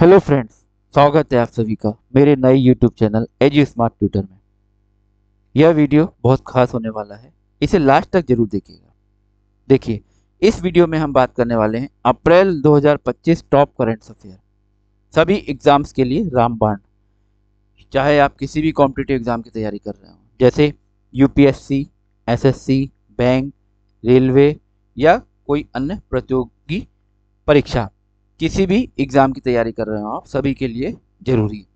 Hello friends, स्वागत है आप सभी का मेरे नए YouTube channel edu smart tutor में। यह वीडियो बहुत खास होने वाला है, इसे लास्ट तक जरूर देखिएगा। देखिए, इस वीडियो में हम बात करने वाले हैं अप्रैल 2025 टॉप करंट अफेयर, सभी एग्जाम्स के लिए रामबाण। चाहे आप किसी भी कॉम्पिटिटिव एग्जाम की तैयारी कर रहे हो, जैसे यूपीएससी, एसएससी, बैंक, रेलवे या कोई अन्य प्रतियोगी परीक्षा, किसी भी एग्जाम की तैयारी कर रहे हो आप, सभी के लिए जरूरी है।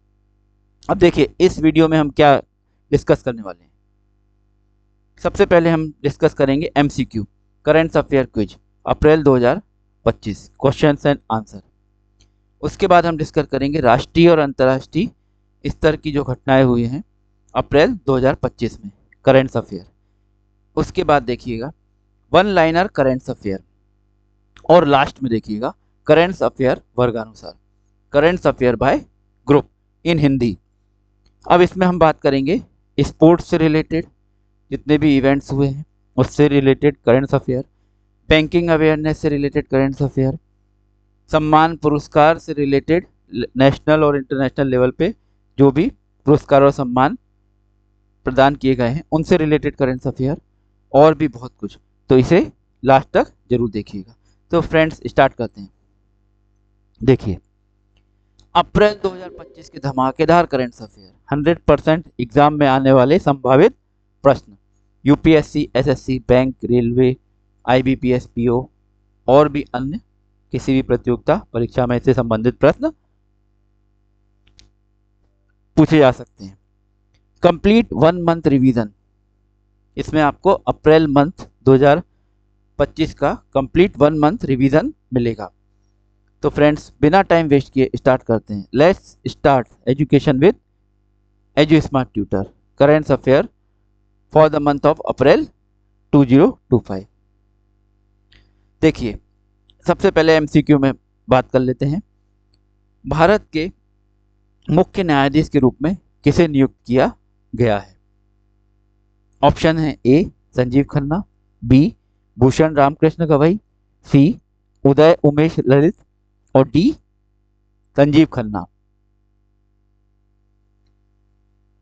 अब देखिए, इस वीडियो में हम क्या डिस्कस करने वाले हैं। सबसे पहले हम डिस्कस करेंगे MCQ, current affair quiz, April 2025, questions and answer. उसके बाद हम डिस्कस करेंगे राष्ट्रीय और अंतर्राष्ट्रीय स्तर की जो घटनाएं हुई हैं अप्रैल 2025 में, करंट अफेयर। उसके बाद देखिएगा वन लाइनर करंट अफेयर, और लास्ट में देखिएगा करंट अफेयर वर्गानुसार, current affair by group in Hindi. अब इसमें हम बात करेंगे स्पोर्ट्स से रिलेटेड जितने भी इवेंट्स हुए हैं उससे related current affair, banking awareness से रिलेटेड करंट अफेयर, सम्मान पुरस्कार से रिलेटेड नेशनल और इंटरनेशनल लेवल पे जो भी पुरस्कार और सम्मान प्रदान किए गए हैं उनसे रिलेटेड करंट अफेयर, और भी बहुत कुछ। तो इसे लास्ट तक जरूर देखिएगा। तो फ्रेंड्स, स्टार्ट करते हैं। देखिए, अप्रैल 2025 के धमाकेदार करंट अफेयर, 100% एग्जाम में आने वाले संभावित प्रश्न, UPSC, SSC, bank, railway, IBPS, PO और भी अन्य किसी भी प्रतियोगिता परीक्षा में से संबंधित प्रश्न पूछे जा सकते हैं। कंप्लीट 1 मंथ रिवीजन, इसमें आपको अप्रैल मंथ 2025 का कंप्लीट 1 मंथ रिवीजन मिलेगा। तो फ्रेंड्स, बिना टाइम वेस्ट किए स्टार्ट करते हैं। Let's start education with edu smart tutor, current affair for the month of April 2025। देखिए, सबसे पहले एमसीक्यू में बात कर लेते हैं। भारत के मुख्य न्यायाधीश के रूप में किसे नियुक्त किया गया है? ऑप्शन है ए संजीव खन्ना, बी भूषण रामकृष्ण गवई, सी उदय उमेश ललित और डी संजीव खन्ना।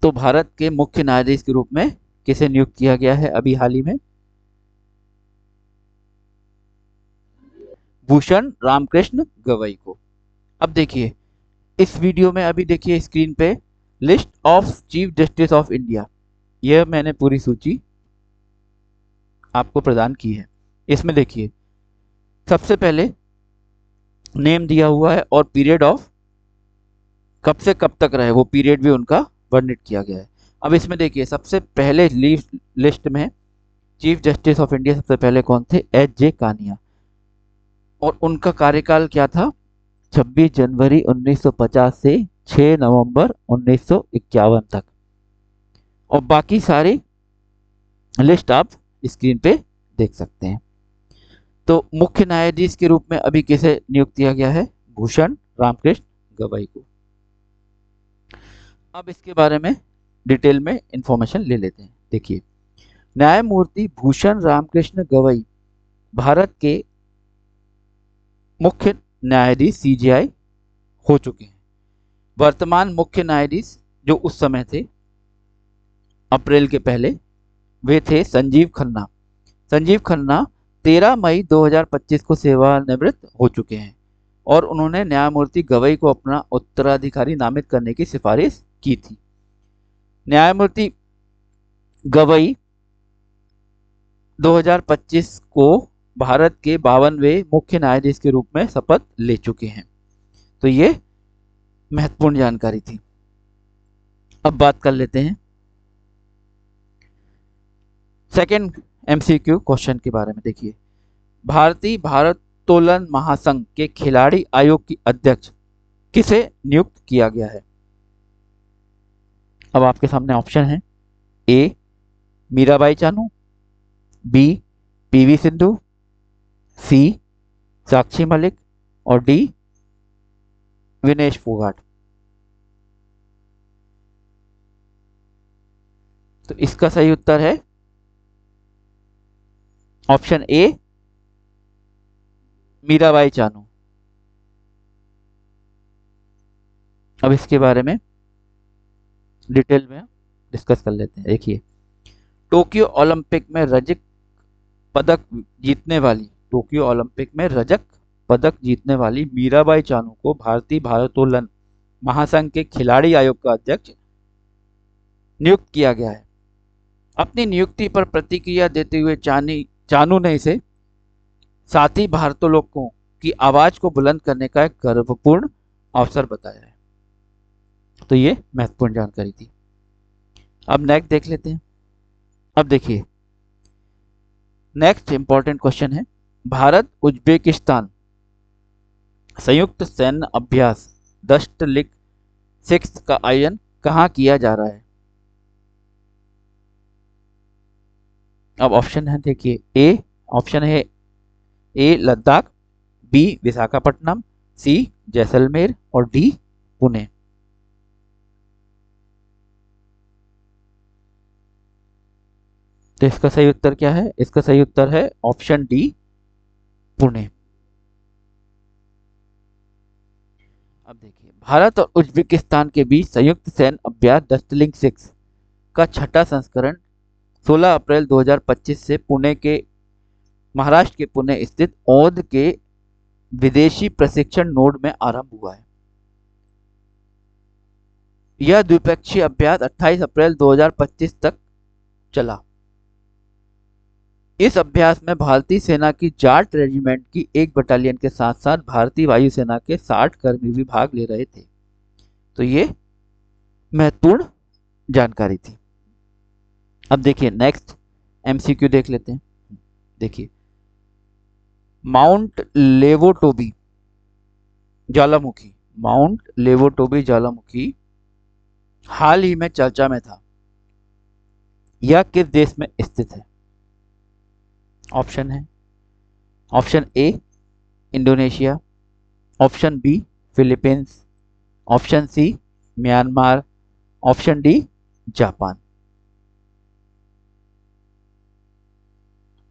तो भारत के मुख्य न्यायाधीश के रूप में किसे नियुक्त किया गया है अभी हाल ही में? भूषण रामकृष्ण गवई को। अब देखिए, इस वीडियो में अभी देखिए स्क्रीन पे list of chief justice of India, यह मैंने पूरी सूची आपको प्रदान की है। इसमें देखिए सबसे पहले नेम दिया हुआ है और पीरियड ऑफ कब से कब तक रहे वो पीरियड भी उनका वर्णित किया गया है। अब इसमें देखिए सबसे पहले लिस्ट में चीफ जस्टिस ऑफ इंडिया सबसे पहले कौन थे? एच जे कानिया, और उनका कार्यकाल क्या था? 26 जनवरी 1950 से 6 नवंबर 1951 तक। और बाकी सारी लिस्ट आप स्क्रीन पे देख सकते हैं। तो मुख्य न्यायाधीश के रूप में अभी किसे नियुक्त किया गया है? भूषण रामकृष्ण गवई को। अब इसके बारे में डिटेल में इंफॉर्मेशन ले लेते हैं। देखिए, न्यायमूर्ति भूषण रामकृष्ण गवई भारत के मुख्य न्यायाधीश सीजेआई हो चुके हैं। वर्तमान मुख्य न्यायाधीश जो उस समय थे अप्रैल के पहले, वे थे संजीव खन्ना। संजीव खन्ना 13 मई 2025 को सेवानिवृत्त हो चुके हैं और उन्होंने न्यायमूर्ति गवई को अपना उत्तराधिकारी नामित करने की सिफारिश की थी। न्यायमूर्ति गवई 2025 को भारत के 52वें मुख्य न्यायाधीश के रूप में शपथ ले चुके हैं। तो ये महत्वपूर्ण जानकारी थी। अब बात कर लेते हैं सेकंड एमसीक्यू क्वेश्चन के बारे में। देखिए, भारतीय भारोत्तोलन महासंघ के खिलाड़ी आयोग की अध्यक्ष किसे नियुक्त किया गया है? अब आपके सामने ऑप्शन है, ए मीराबाई चानू, बी पीवी सिंधु, सी साक्षी मलिक और डी विनेश फोगाट। तो इसका सही उत्तर है ऑप्शन ए मीराबाई चानू। अब इसके बारे में डिटेल में डिस्कस कर लेते हैं। देखिए, टोक्यो ओलंपिक में रजत पदक जीतने वाली टोक्यो ओलंपिक में रजत पदक जीतने वाली मीराबाई चानू को भारतीय भारोत्तोलन महासंघ के खिलाड़ी आयोग का अध्यक्ष नियुक्त किया गया है। अपनी नियुक्ति पर प्रतिक्रिया देते हुए चानू ने इसे साथी भारोत्तोलकों की आवाज को बुलंद करने का एक गर्वपूर्ण अवसर बताया है। तो ये महत्वपूर्ण जानकारी थी। अब नेक्स्ट देख लेते हैं। अब देखिए, नेक्स्ट इंपॉर्टेंट क्वेश्चन है, भारत उज्बेकिस्तान संयुक्त सैन्य अभ्यास दष्टलिक 6 का आयोजन कहाँ किया जा रहा है? अब ऑप्शन है, देखिए, ऑप्शन है ए लद्दाख, बी विशाखापट्टनम, सी जैसलमेर और डी पुणे। तो इसका सही उत्तर क्या है? इसका सही उत्तर है ऑप्शन डी, पुणे। अब देखिए, भारत और उज्बेकिस्तान के बीच संयुक्त सैन्य अभ्यास दष्टलिंक 6 का छठा संस्करण 16 अप्रैल 2025 से पुणे के महाराष्ट्र के पुणे स्थित औध के विदेशी प्रशिक्षण नोड में आरंभ हुआ है। यह द्विपक्षीय अभ्यास 28 अप्रैल 2025 तक चला। इस अभ्यास में भारतीय सेना की जाट रेजिमेंट की एक बटालियन के साथ साथ भारतीय वायुसेना के 60 कर्मी भी भाग ले रहे थे। तो ये महत्वपूर्ण जानकारी थी। अब देखिए, नेक्स्ट एमसीक्यू देख लेते हैं। देखिए, माउंट लेवोटोबी ज्वालामुखी हाल ही में चर्चा में था। यह किस देश में स्थित है? ऑप्शन है, option A Indonesia, option B Philippines, option C Myanmar, option D Japan.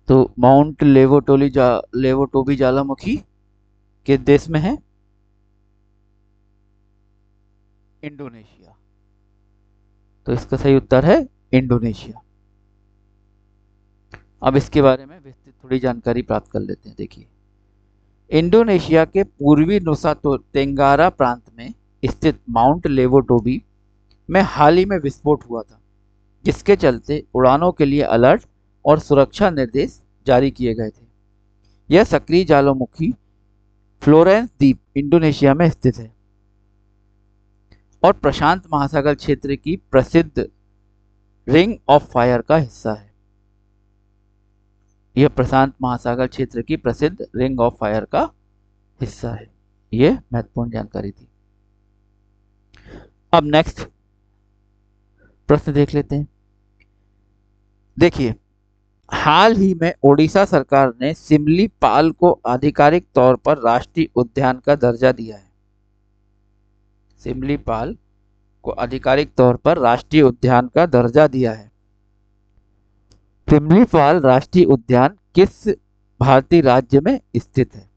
तो माउंट लेवोटोबी ज्वालामुखी किस देश में है? इंडोनेशिया। तो इसका सही उत्तर है इंडोनेशिया। अब इसके बारे में विस्तृत थोड़ी जानकारी प्राप्त कर लेते हैं। देखिए, इंडोनेशिया के पूर्वी नुसा तेंगारा प्रांत में स्थित माउंट लेवोटोबी में हाल ही में विस्फोट हुआ था, जिसके चलते उड़ानों के लिए अलर्ट और सुरक्षा निर्देश जारी किए गए थे। यह सक्रिय ज्वालामुखी फ्लोरेंस द्वीप इंडोनेशिया में स्थित है और प्रशांत महासागर क्षेत्र की प्रसिद्ध रिंग ऑफ फायर का हिस्सा है। यह प्रशांत महासागर क्षेत्र की प्रसिद्ध रिंग ऑफ फायर का हिस्सा है। यह महत्वपूर्ण जानकारी थी। अब नेक्स्ट प्रश्न देख लेते हैं। देखिए, हाल ही में ओडिशा सरकार ने सिमलीपाल को आधिकारिक तौर पर राष्ट्रीय उद्यान का दर्जा दिया है। सिमलीपाल को आधिकारिक तौर पर राष्ट्रीय उद्यान का दर्जा दिया है। सिमलीपाल राष्ट्रीय उद्यान किस भारतीय राज्य में स्थित है?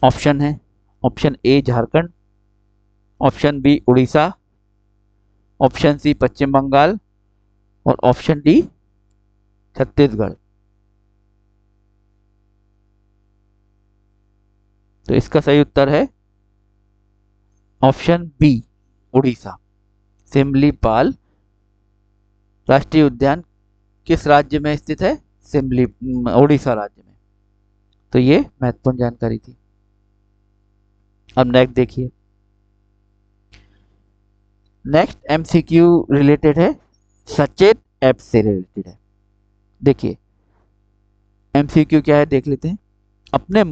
ऑप्शन है, option A Jharkhand, option B Orissa, option C Paschim Bengal और ऑप्शन डी छत्तीसगढ़। तो इसका सही उत्तर है ऑप्शन बी उड़ीसा। सिमलीपाल राष्ट्रीय उद्यान किस राज्य में स्थित है? उड़ीसा राज्य में। तो ये महत्वपूर्ण जानकारी थी। अब नेक्स्ट देखिए, नेक्स्ट एमसीक्यू रिलेटेड है, सचेत ऐप से रिलेटेड है। देखिए, एमसीक्यू क्या है देख लेते हैं। अपने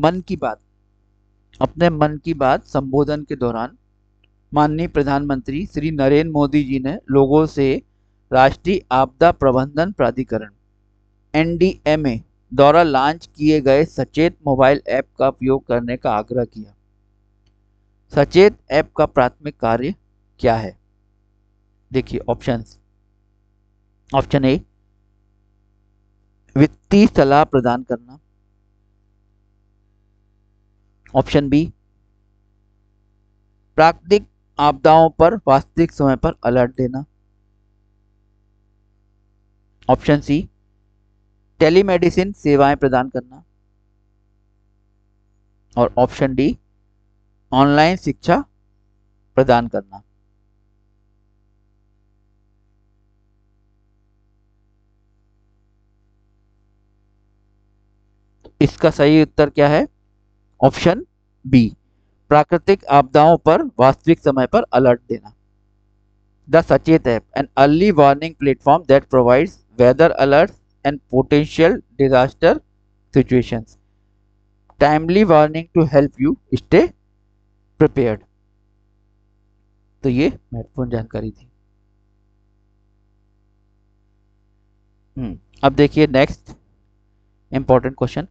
मन की बात संबोधन के दौरान माननीय प्रधानमंत्री श्री नरेंद्र मोदी जी ने लोगों से राष्ट्रीय आपदा प्रबंधन प्राधिकरण एनडीएमए द्वारा लॉन्च किए गए सचेत मोबाइल ऐप का उपयोग करने का आग्रह किया। सचेत ऐप का प्राथमिक कार्य क्या है? देखिए ऑप्शंस, ऑप्शन ए वित्तीय सलाह प्रदान करना, ऑप्शन बी प्राकृतिक आपदाओं पर वास्तविक समय पर अलर्ट देना। ऑप्शन सी, टेलीमेडिसिन सेवाएं प्रदान करना। और ऑप्शन डी, ऑनलाइन शिक्षा प्रदान करना। इसका सही उत्तर क्या है? ऑप्शन बी, प्राकृतिक आपदाओं पर वास्तविक समय पर अलर्ट देना। The Sachet app, an early warning platform that provides weather alert and potential disaster situations, timely warning to help you stay prepared. तो ये महत्वपूर्ण जानकारी थी। अब देखिए नेक्स्ट इंपॉर्टेंट क्वेश्चन।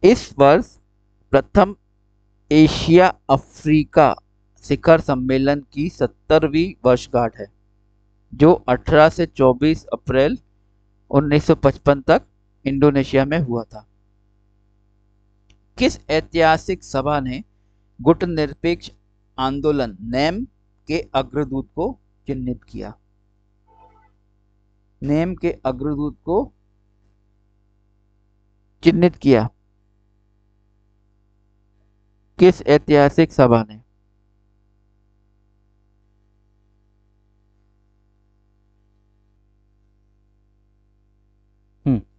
इस वर्ष प्रथम एशिया अफ्रीका शिखर सम्मेलन की 70वीं वर्षगांठ है, जो 18 से 24 अप्रैल 1955 तक इंडोनेशिया में हुआ था। किस ऐतिहासिक सभा ने गुटनिरपेक्ष आंदोलन नेम के अग्रदूत को चिन्हित किया? नेम के अग्रदूत को चिन्हित किया किस ऐतिहासिक सभा ने?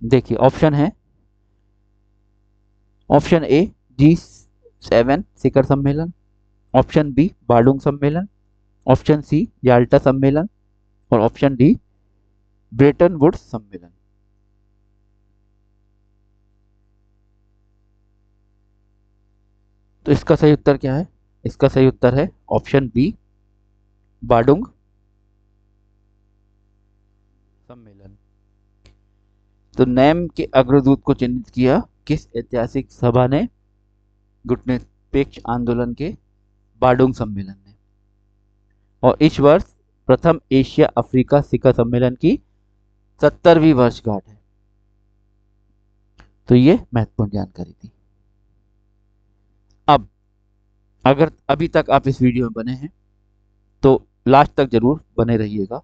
देखिए ऑप्शन है। ऑप्शन ए, G7 शिखर सम्मेलन। ऑप्शन बी, बार्डुंग सम्मेलन। ऑप्शन सी, याल्टा सम्मेलन। और ऑप्शन डी, ब्रेटन वुड्स सम्मेलन। तो इसका सही उत्तर क्या है? इसका सही उत्तर है ऑप्शन बी, बार्डुंग सम्मेलन। तो नेम के अग्रदूत को चिन्हित किया किस ऐतिहासिक सभा ने? गुटनिरपेक्ष आंदोलन के बार्डुंग सम्मेलन ने। और इस वर्ष प्रथम एशिया अफ्रीका शिखर सम्मेलन की 70वीं वर्षगांठ है। तो ये महत्वपूर्ण जानकारी थी। अब अगर अभी तक आप इस वीडियो में बने हैं तो लास्ट तक जरूर बने रहिएगा,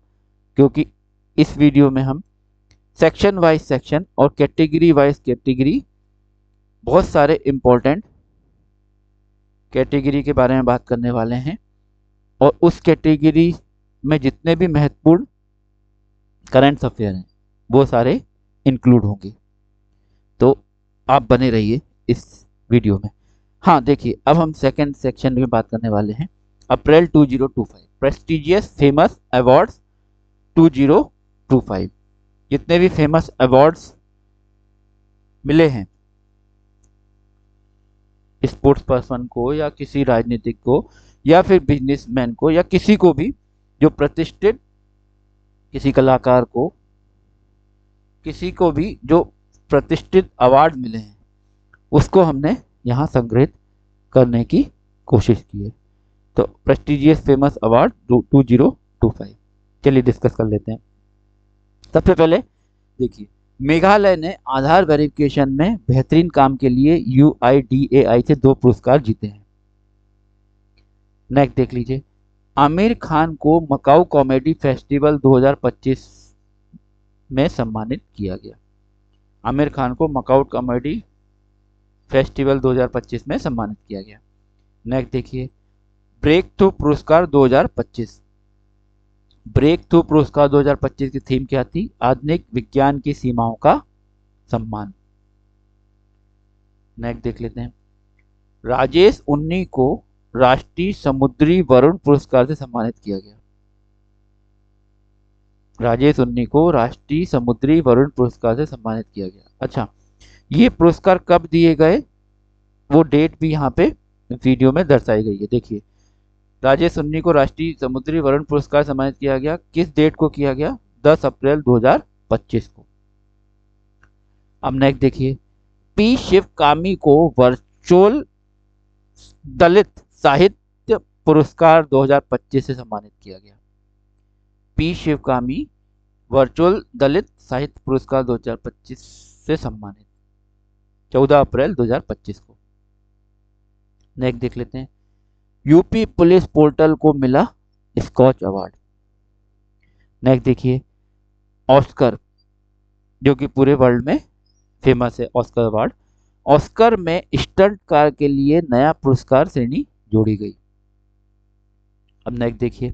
क्योंकि इस वीडियो में हम सेक्शन वाइज सेक्शन और कैटेगरी वाइज कैटेगरी, बहुत सारे इंपॉर्टेंट कैटेगरी के बारे में बात करने वाले हैं। और उस कैटेगरी में जितने भी महत्वपूर्ण करंट अफेयर हैं वो सारे इंक्लूड होंगे। तो आप बने रहिए इस वीडियो में। हाँ देखिए, अब हम सेकंड सेक्शन में बात करने वाले हैं अप्रैल 2025 प्रेस्टिजियस फेमस अवार्ड्स 2025। जितने भी फेमस अवार्ड्स मिले हैं स्पोर्ट्स पर्सन को या किसी राजनीतिक को या फिर बिजनेसमैन को या किसी को भी जो प्रतिष्ठित, किसी कलाकार को, किसी को भी जो प्रतिष्ठित अवार्ड मिले हैं उसको हमने यहाँ संग्रहित करने की कोशिश की है। तो प्रेस्टिजियस फेमस अवार्ड 2025 चलिए डिस्कस कर लेते हैं। सबसे पहले देखिए, मेघालय ने आधार वेरिफिकेशन में बेहतरीन काम के लिए UIDAI से 2 पुरस्कार जीते हैं। नेक्स्ट देख लीजिए, आमिर खान को मकाऊ कॉमेडी फेस्टिवल 2025 में सम्मानित किया गया। आमिर खान को मकाऊ कॉमेडी फेस्टिवल 2025 में सम्मानित किया गया। नेक्स्ट देखिए, ब्रेक थ्रू पुरस्कार 2025। ब्रेक थ्रू पुरस्कार 2025 की थीम क्या थी? आधुनिक विज्ञान की सीमाओं का सम्मान। नेक्स्ट देख लेते हैं, राजेश उन्नी को राष्ट्रीय समुद्री वरुण पुरस्कार से सम्मानित किया गया। राजेश उन्नी को राष्ट्रीय समुद्री वरुण पुरस्कार से सम्मानित किया गया। अच्छा, ये पुरस्कार कब दिए गए वो डेट भी यहाँ पे वीडियो में दर्शाई गई है। देखिए, राजेश उन्नी को राष्ट्रीय समुद्री वरुण पुरस्कार सम्मानित किया गया। किस डेट को किया गया? 10 अप्रैल 2025 को। अब नेक्स्ट देखिए, पी शिवकामी को वर्चुअल दलित साहित्य पुरस्कार 2025 से सम्मानित किया गया। पी शिवकामी वर्चुअल दलित साहित्य पुरस्कार 2025 से सम्मानित 14 अप्रैल 2025 को। नेक्स्ट देख लेते हैं, यूपी पुलिस पोर्टल को मिला स्कॉच अवार्ड। नेक्स्ट देखिए, ऑस्कर, जो कि पूरे वर्ल्ड में फेमस है, ऑस्कर अवार्ड। ऑस्कर में स्टंट कार के लिए नया पुरस्कार श्रेणी जोड़ी गई। अब नेक्स्ट देखिए,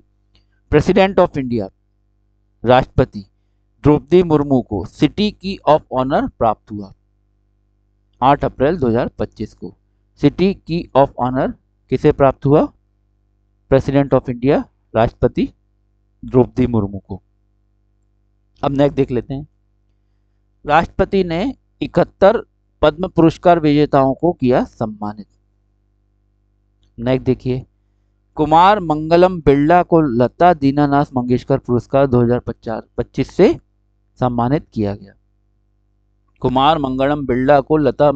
प्रेसिडेंट ऑफ इंडिया, राष्ट्रपति द्रौपदी मुर्मू को सिटी की ऑफ ऑनर प्राप्त हुआ 8 अप्रैल 2025 को। सिटी की ऑफ ऑनर किसे प्राप्त हुआ? प्रेसिडेंट ऑफ इंडिया, राष्ट्रपति द्रौपदी मुर्मू को। अब नेक्स्ट देख लेते हैं, राष्ट्रपति ने 71 पद्म पुरस्कार विजेताओं को किया सम्मानित। नेक्स्ट देखिए, कुमार मंगलम बिरला को लता दीनानाथ मंगेशकर पुरस्कार 2025 से सम्मानित किया गया। कुमार मंगलम बिरला को लता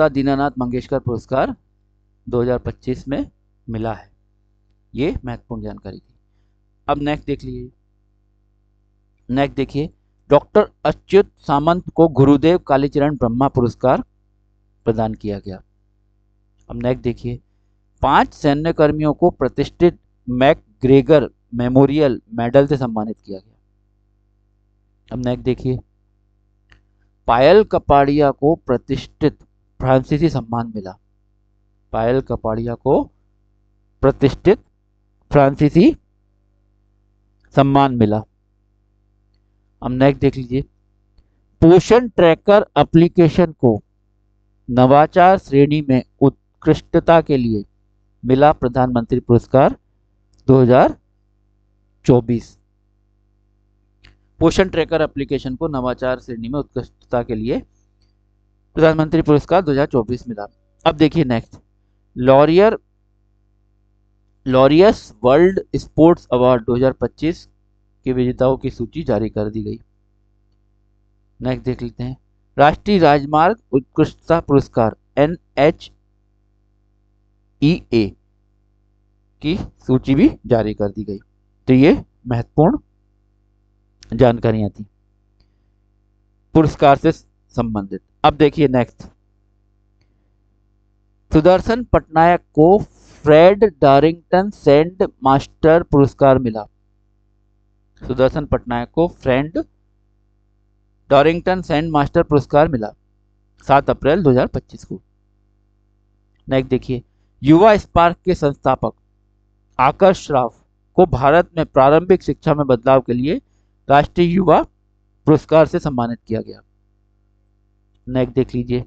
दीनानाथ मंगेशकर पुरस्कार 2025 में मिला है। ये महत्वपूर्ण जानकारी थी। अब नेक्स्ट देख लीजिए, नेक्स्ट देखिए, डॉक्टर अच्युत सामंत को गुरुदेव कालीचरण ब्रह्मा पुरस्कार प्रदान किया गया। अब नेक्स्ट देखिए, 5 सैन्य कर्मियों को प्रतिष्ठित मैकग्रेगर मेमोरियल मेडल से सम्मानित किया गया। अब नेक्स्ट देखिए, पायल कपाड़िया को प्रतिष्ठित फ्रांसीसी सम्मान मिला। पायल कपाड़िया को प्रतिष्ठित फ्रांसीसी सम्मान मिला। अब नेक्स्ट देख लीजिए, पोषण ट्रैकर एप्लीकेशन को नवाचार श्रेणी में उत्कृष्टता के लिए मिला प्रधानमंत्री पुरस्कार 2024। पोषण ट्रैकर एप्लीकेशन को नवाचार श्रेणी में उत्कृष्टता के लिए प्रधानमंत्री पुरस्कार 2024 मिला। अब देखिए next, Laureus world sports award 2025 के विजेताओं की सूची जारी कर दी गई। नेक्स्ट देख लेते हैं, राष्ट्रीय राजमार्ग उत्कृष्टता पुरस्कार NHEA की सूची भी जारी कर दी गई। तो ये महत्वपूर्ण जानकारियां थी पुरस्कार से संबंधित। अब देखिए नेक्स्ट, सुदर्शन पटनायक को फ्रेड डारिंगटन सैंड मास्टर पुरस्कार मिला। सुदर्शन पटनायक को फ्रेड डारिंगटन सैंड मास्टर पुरस्कार मिला 7 अप्रैल 2025 को। नेक्स्ट देखिए, युवा स्पार्क के संस्थापक आकर्ष श्राफ को भारत में प्रारंभिक शिक्षा में बदलाव के लिए राष्ट्रीय युवा पुरस्कार से सम्मानित किया गया। नेक्स्ट देख लीजिए,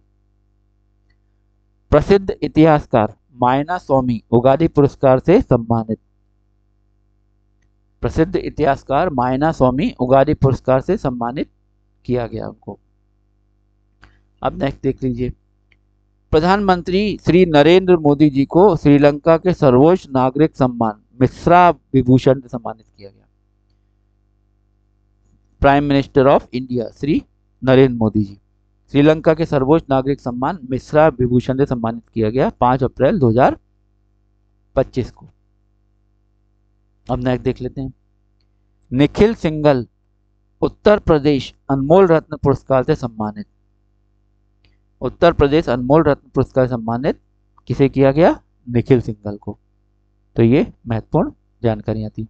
प्रसिद्ध इतिहासकार मायना स्वामी उगादी पुरस्कार से सम्मानित। प्रसिद्ध इतिहासकार मायना स्वामी उगादी पुरस्कार से सम्मानित किया गया उनको। अब नेक्स्ट देख लीजिए, प्रधानमंत्री श्री नरेंद्र मोदी जी को श्रीलंका के सर्वोच्च नागरिक सम्मान मिश्रा विभूषण से सम्मानित किया गया। Prime minister of India Shri Narendra Modi ji Sri Lanka के सर्वोच्च नागरिक सम्मान मिश्रा विभूषण से सम्मानित किया गया 5 अप्रैल 2025 को। अब नेक्स्ट देख लेते हैं, निखिल सिंघल उत्तर प्रदेश अनमोल रत्न पुरस्कार से सम्मानित। उत्तर प्रदेश अनमोल रत्न पुरस्कार सम्मानित किसे किया गया? निखिल सिंघल को। तो ये महत्वपूर्ण जानकारियां थी।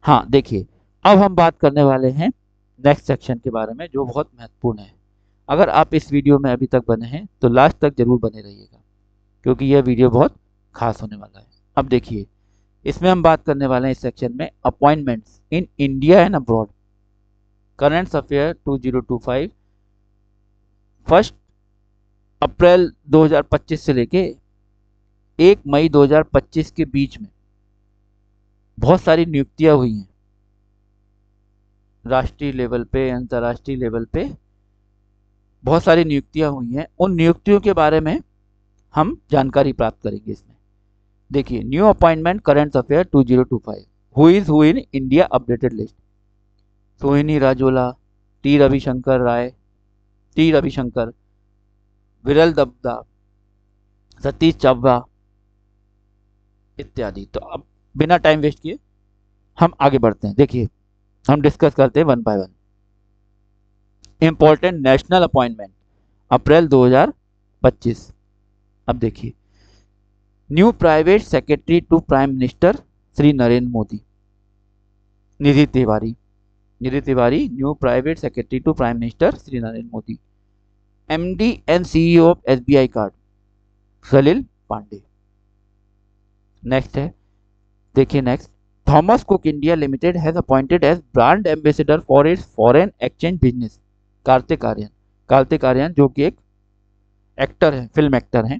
हाँ देखिए, अब हम बात करने वाले हैं नेक्स्ट सेक्शन के बारे में, जो बहुत महत्वपूर्ण है। अगर आप इस वीडियो में अभी तक बने हैं तो लास्ट तक जरूर बने रहिएगा, क्योंकि यह वीडियो बहुत खास होने वाला है। अब देखिए, इसमें हम बात करने वाले हैं इस सेक्शन में appointments in India and abroad, current affair 2025 1 अप्रैल 2025 से लेके 1 मई 2025 के बीच में बहुत सारी नियुक्तियां हुई हैं। राष्ट्रीय लेवल पे, अंतर्राष्ट्रीय लेवल पे बहुत सारी नियुक्तियां हुई हैं। उन नियुक्तियों के बारे में हम जानकारी प्राप्त करेंगे इसमें। देखिए, new appointment current affair 2025, who is who in India updated list. Sohini राजोला, T Ravishankar, विरल दबदा, सतीश चावला इत्यादि। तो अब बिना टाइम वेस्ट किए हम आगे बढ़ते हैं। देखिए, हम डिस्कस करते हैं one by one. Important national appointment April 2025 2025। अब देखिए, new private secretary to prime minister Shri Narendra Modi, Nidhi Tiwari. Nidhi Tiwari, new private secretary to prime minister Shri Narendra Modi. MD and CEO of SBI card, Salil Pandey. Next है, देखिए next, Thomas Cook India Limited has appointed as brand ambassador for its foreign exchange business Kartik Aaryan. Kartik Aaryan जो कि एक actor है, film actor हैं,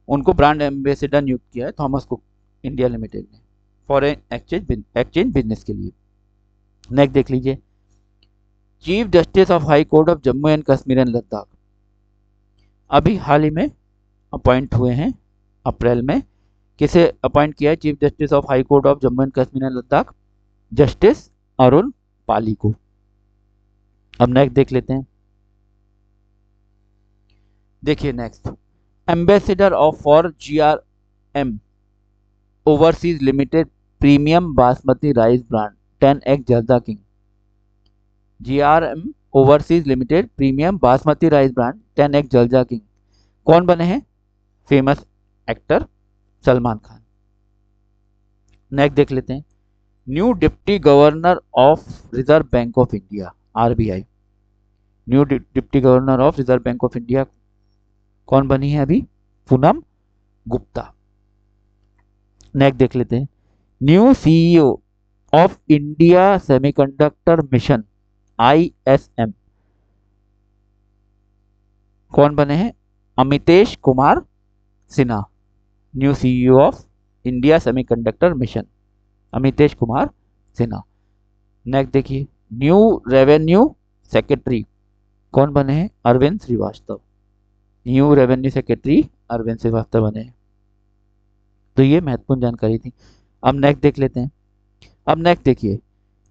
उनको brand ambassador नियुक्त किया है थॉमस कुक इंडिया लिमिटेड ने फॉरेन एक्सचेंज बिजनेस के लिए। नेक्स्ट देख लीजिए, chief justice of high court of Jammu and Kashmir and Ladakh, अभी हाल ही में अपॉइंट हुए हैं, अप्रैल में। किसे अपॉइंट किया है chief justice of high court of Jammu and Kashmir and Ladakh? Justice Arun Pali को। अब नेक्स्ट देख लेते हैं, देखिए next, ambassador of for GRM overseas limited premium basmati rice brand 10X Zarda king. GRM overseas limited premium basmati rice brand 10X Zarda king कौन बने हैं? Famous actor Salman Khan. Next देख लेते हैं, new deputy governor of reserve bank of India RBI. New deputy governor of reserve bank of India कौन बनी है अभी? पूनम गुप्ता। नेक्स्ट देख लेते हैं, new CEO of India semiconductor mission ISM कौन बने हैं? Amitesh Kumar Sinha. New CEO of India semiconductor mission Amitesh Kumar Sinha. Next देखिए, न्यू रेवेन्यू सेक्रेटरी कौन बने हैं? Arvind Srivastava. New revenue secretary Arvind Srivastava बने हैं। तो ये महत्वपूर्ण जानकारी थी। अब नेक्स्ट देख लेते हैं, अब नेक्स्ट देखिए,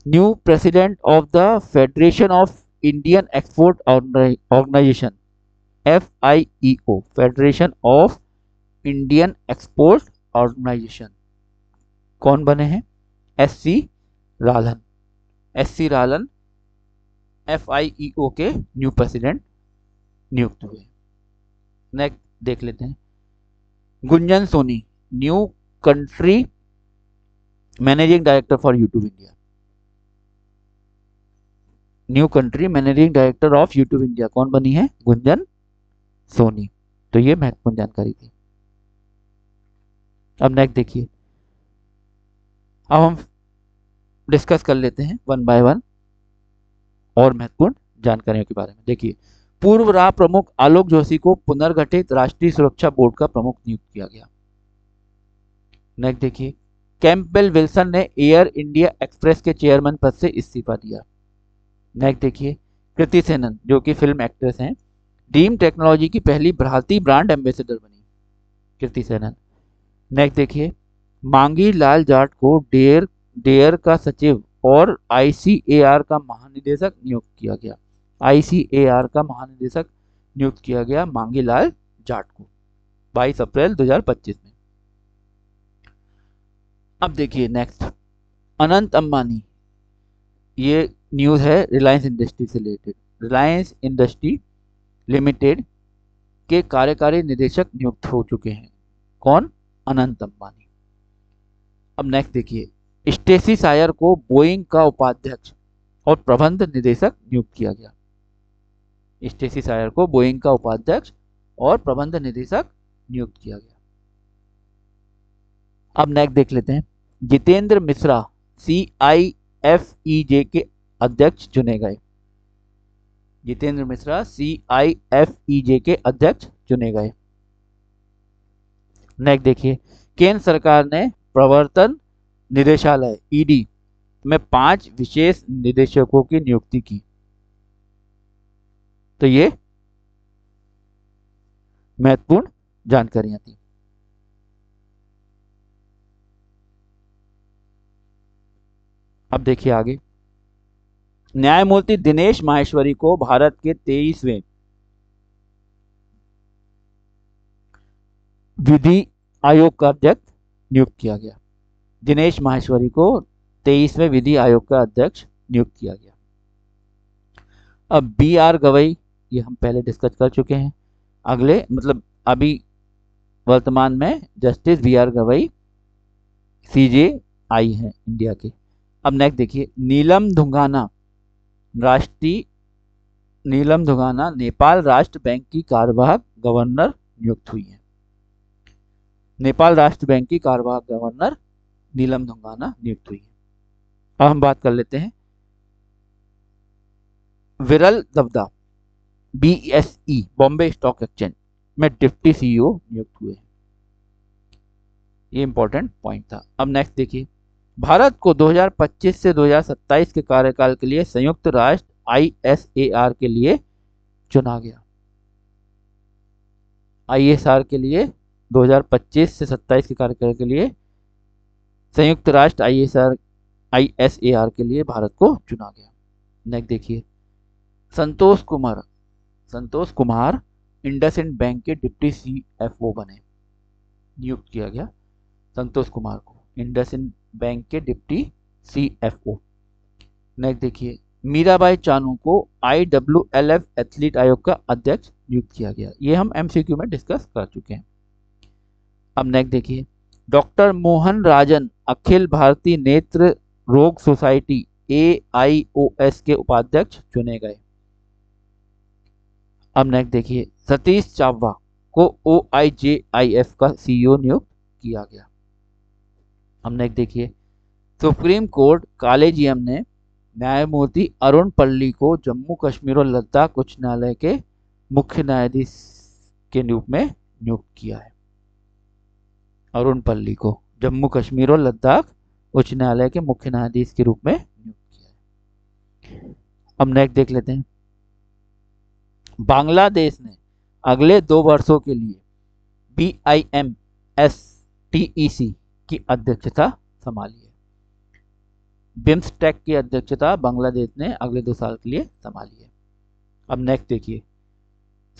new president of the federation of Indian export organisation FIEO, federation of Indian export organisation कौन बने हैं? SC Ralhan. SC Ralhan FIEO के न्यू प्रेसिडेंट नियुक्त हुए। नेक्स्ट देख लेते हैं, Gunjan Soni new country managing director for YouTube India. New country managing director of YouTube India कौन बनी है? गुंजन सोनी। तो ये महत्वपूर्ण जानकारी थी। अब नेक्स्ट देखिए, अब हम डिस्कस कर लेते हैं वन बाय वन और महत्वपूर्ण जानकारियों के बारे में। देखिए, पूर्व राह प्रमुख आलोक जोशी को पुनर्गठित राष्ट्रीय सुरक्षा बोर्ड का प्रमुख नियुक्त किया गया। नेक्स्ट देखिए, कैंपबेल विल्सन ने एयर इंडिया एक्सप्रेस के चेयरमैन पद से इस्तीफा दिया। नेक्स्ट देखिए, कृति सेनन जो कि फिल्म एक्ट्रेस हैं, डीम टेक्नोलॉजी की पहली भारतीय ब्रांड एम्बेसडर बनी कृति सेनन। नेक्स्ट देखिए, मांगी लाल जाट को डेयर का सचिव और ICAR का महानिदेशक नियुक्त किया गया। ICAR का महानिदेशक नियुक्त किया गया मांगी लाल जाट को 22 अप्रैल 2025 में। अब देखिए नेक्स्ट, अनंत अंबानी, ये न्यूज़ है रिलायंस इंडस्ट्री से रिलेटेड। रिलायंस इंडस्ट्री लिमिटेड के कार्यकारी निदेशक नियुक्त हो चुके हैं। कौन? अनंत अंबानी। अब नेक्स्ट देखिए, स्टेसी सायर को बोइंग का उपाध्यक्ष और प्रबंध निदेशक नियुक्त किया गया। स्टेसी सायर को बोइंग का उपाध्यक्ष और प्रबंध निदेशक नियुक्त किया गया। अब नेक्स्ट देख लेते हैं, जितेंद्र मिश्रा CIFEJ के अध्यक्ष चुने गए। जितेंद्र मिश्रा CIFEJ के अध्यक्ष चुने गए। नेक्स्ट देखिए, केंद्र सरकार ने प्रवर्तन निदेशालय ED में 5 विशेष निदेशकों की नियुक्ति की। तो ये महत्वपूर्ण जानकारियां थी। अब देखिए आगे, न्यायमूर्ति दिनेश माहेश्वरी को भारत के 23वें विधि आयोग का अध्यक्ष नियुक्त किया गया। दिनेश माहेश्वरी को 23वें विधि आयोग का अध्यक्ष नियुक्त किया गया। अब BR गवई, ये हम पहले डिस्कस कर चुके हैं। अगले मतलब अभी वर्तमान में जस्टिस बी आर गवई सीजे आई है इंडिया के। अब नेक्स्ट देखिए, राष्ट्रीय नीलम धुंगाना नेपाल राष्ट्र बैंक की कार्यवाहक गवर्नर नियुक्त हुई है। नेपाल राष्ट्र बैंक की कार्यवाहक गवर्नर नीलम धुंगाना नियुक्त हुई है। अब हम बात कर लेते हैं विरल दबदा बीएसई बॉम्बे स्टॉक एक्सचेंज में डिप्टी सीईओ नियुक्त हुए हैं। ये इंपॉर्टेंट पॉइंट था। अब नेक्स्ट देखिए, भारत को 2025 से 2027 के कार्यकाल के लिए संयुक्त राष्ट्र आईएसएआर के लिए चुना गया। आईएसआर के लिए 2025 से 27 के कार्यकाल के लिए संयुक्त राष्ट्र आईएसएआर के लिए भारत को चुना गया। नेक्स्ट देखिए, संतोष कुमार इंडसइंड बैंक के डिप्टी सीएफओ बने, नियुक्त किया गया संतोष कुमार को इंडसइंड बैंक के डिप्टी सीएफओ। नेक्स्ट देखिए, मीराबाई चानू को IWLF एथलीट आयोग का अध्यक्ष नियुक्त किया गया। ये हम एमसीक्यू में डिस्कस कर चुके हैं। अब नेक्स्ट देखिए, डॉक्टर मोहन राजन अखिल भारतीय नेत्र रोग सोसाइटी AIOS के उपाध्यक्ष चुने गए। अब नेक्स्ट देखिए, सतीश चाववा को OIJIF का CEO नियुक्त किया गया। अब नेक्स्ट देखिए, सुप्रीम कोर्ट कॉलेजियम ने न्यायमूर्ति अरुण पल्ली को जम्मू कश्मीर और लद्दाख उच्च न्यायालय के मुख्य न्यायाधीश के रूप में नियुक्त किया है। अरुण पल्ली को जम्मू कश्मीर और लद्दाख उच्च न्यायालय के मुख्य न्यायाधीश के रूप में नियुक्त किया है। अब नेक्स्ट देख लेते हैं, बांग्लादेश ने अगले 2 वर्षों के लिए BIMS TEC की अध्यक्षता संभाली है। बिम्सटेक की अध्यक्षता बांग्लादेश ने अगले 2 साल के लिए संभाली है। अब नेक्स्ट देखिए,